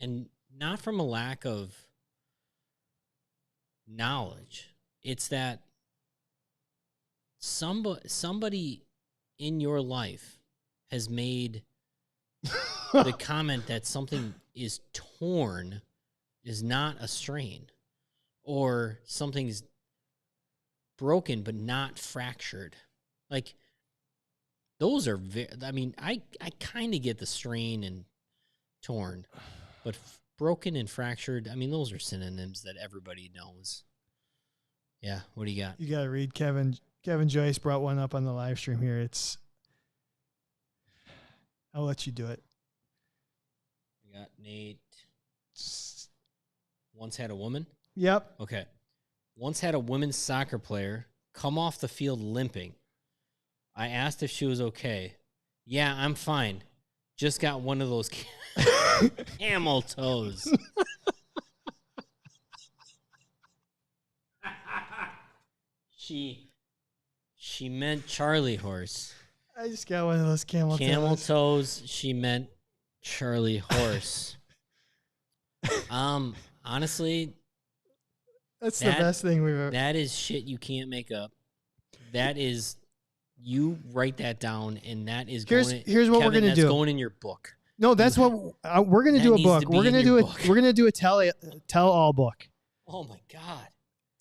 Speaker 1: And not from a lack of knowledge. It's that somebody in your life has made the comment that something is torn is not a strain, or something's broken but not fractured. Like, those are I kind of get the strain and torn, but broken and fractured, those are synonyms that everybody knows. Yeah, what do you got?
Speaker 2: You got to read Kevin Joyce brought one up on the live stream here. I'll let you do it.
Speaker 1: We got Nate. Once had a woman?
Speaker 2: Yep.
Speaker 1: Okay. Once had a women's soccer player come off the field limping. I asked if she was okay. Yeah, I'm fine. Just got one of those camel toes. She meant Charlie horse.
Speaker 2: I just got one of those camel
Speaker 1: toes. She meant Charlie horse. Honestly,
Speaker 2: that's the best thing we've ever.
Speaker 1: That is shit you can't make up. That is, you write that down, and that is
Speaker 2: here's what
Speaker 1: Kevin,
Speaker 2: we're gonna
Speaker 1: that's
Speaker 2: do.
Speaker 1: Going in your book.
Speaker 2: No, that's what we're gonna do. A book. We're gonna do a tell all book.
Speaker 1: Oh my god.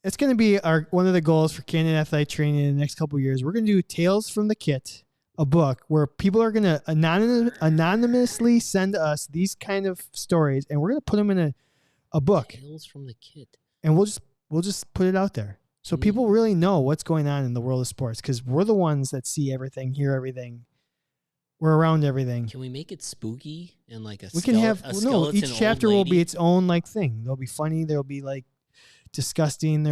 Speaker 2: It's going to be one of the goals for Candid Athletic Training in the next couple of years. We're going to do Tales from the Kit, a book where people are going to anonymously send us these kind of stories, and we're going to put them in a book.
Speaker 1: Tales from the Kit.
Speaker 2: And we'll just put it out there so people really know what's going on in the world of sports, because we're the ones that see everything, hear everything. We're around everything.
Speaker 1: Can we make it spooky and like
Speaker 2: each chapter will be its own thing. There'll be funny. There'll be disgusting.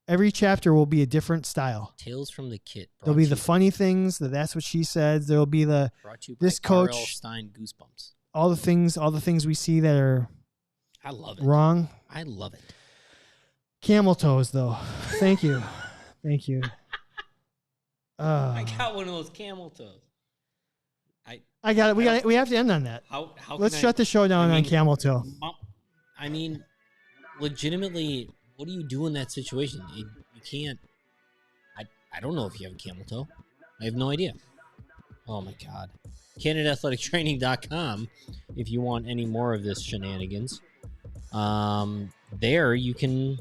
Speaker 2: Every chapter will be a different style.
Speaker 1: Tales from the Kit.
Speaker 2: There'll be the funny things. That's what she said. There'll be this coach.
Speaker 1: R.L. Stein Goosebumps.
Speaker 2: All the things we see that are.
Speaker 1: I love it.
Speaker 2: Wrong.
Speaker 1: I love it.
Speaker 2: Camel toes, though. Thank you. Thank you.
Speaker 1: I got one of those camel toes.
Speaker 2: I got it. We have to end on that. Let's shut the show down on camel toe.
Speaker 1: Legitimately, what do you do in that situation? You can't. I don't know if you have a camel toe. I have no idea. Oh my god. CandidAthleticTraining.com if you want any more of this shenanigans. There you can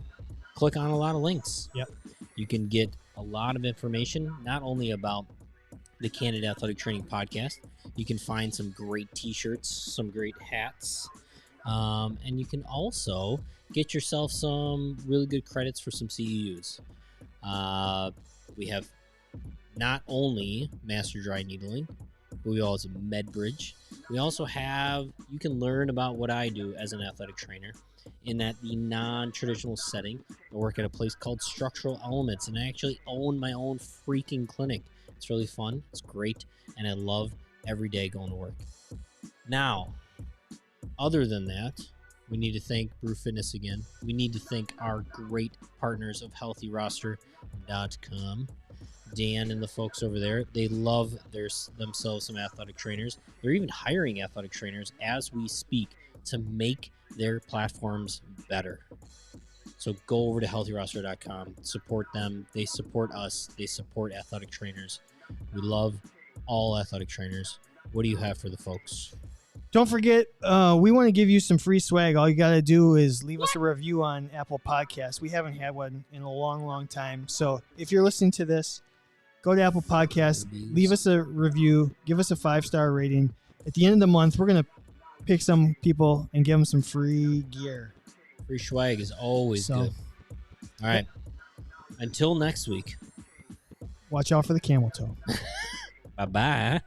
Speaker 1: click on a lot of links.
Speaker 2: Yep.
Speaker 1: You can get a lot of information, not only about the Candid Athletic Training podcast. You can find some great t-shirts, some great hats, and you can also get yourself some really good credits for some CEUs. We have not only master dry needling, but we also have MedBridge. We also have, you can learn about what I do as an athletic trainer in that the non-traditional setting. I work at a place called Structural Elements, and I actually own my own freaking clinic. It's really fun. It's great, and I love every day going to work. Now, other than that, we need to thank Brew Fitness again. We need to thank our great partners of HealthyRoster.com. Dan and the folks over there, they love themselves some athletic trainers. They're even hiring athletic trainers as we speak to make their platforms better. So go over to HealthyRoster.com, support them. They support us. They support athletic trainers. We love all athletic trainers. What do you have for the folks?
Speaker 2: Don't forget, we want to give you some free swag. All you got to do is leave us a review on Apple Podcasts. We haven't had one in a long, long time. So if you're listening to this, go to Apple Podcasts, leave us a review, give us a 5-star rating. At the end of the month, we're going to pick some people and give them some free gear.
Speaker 1: Free swag is always good. All right. Until next week.
Speaker 2: Watch out for the camel toe.
Speaker 1: Bye-bye.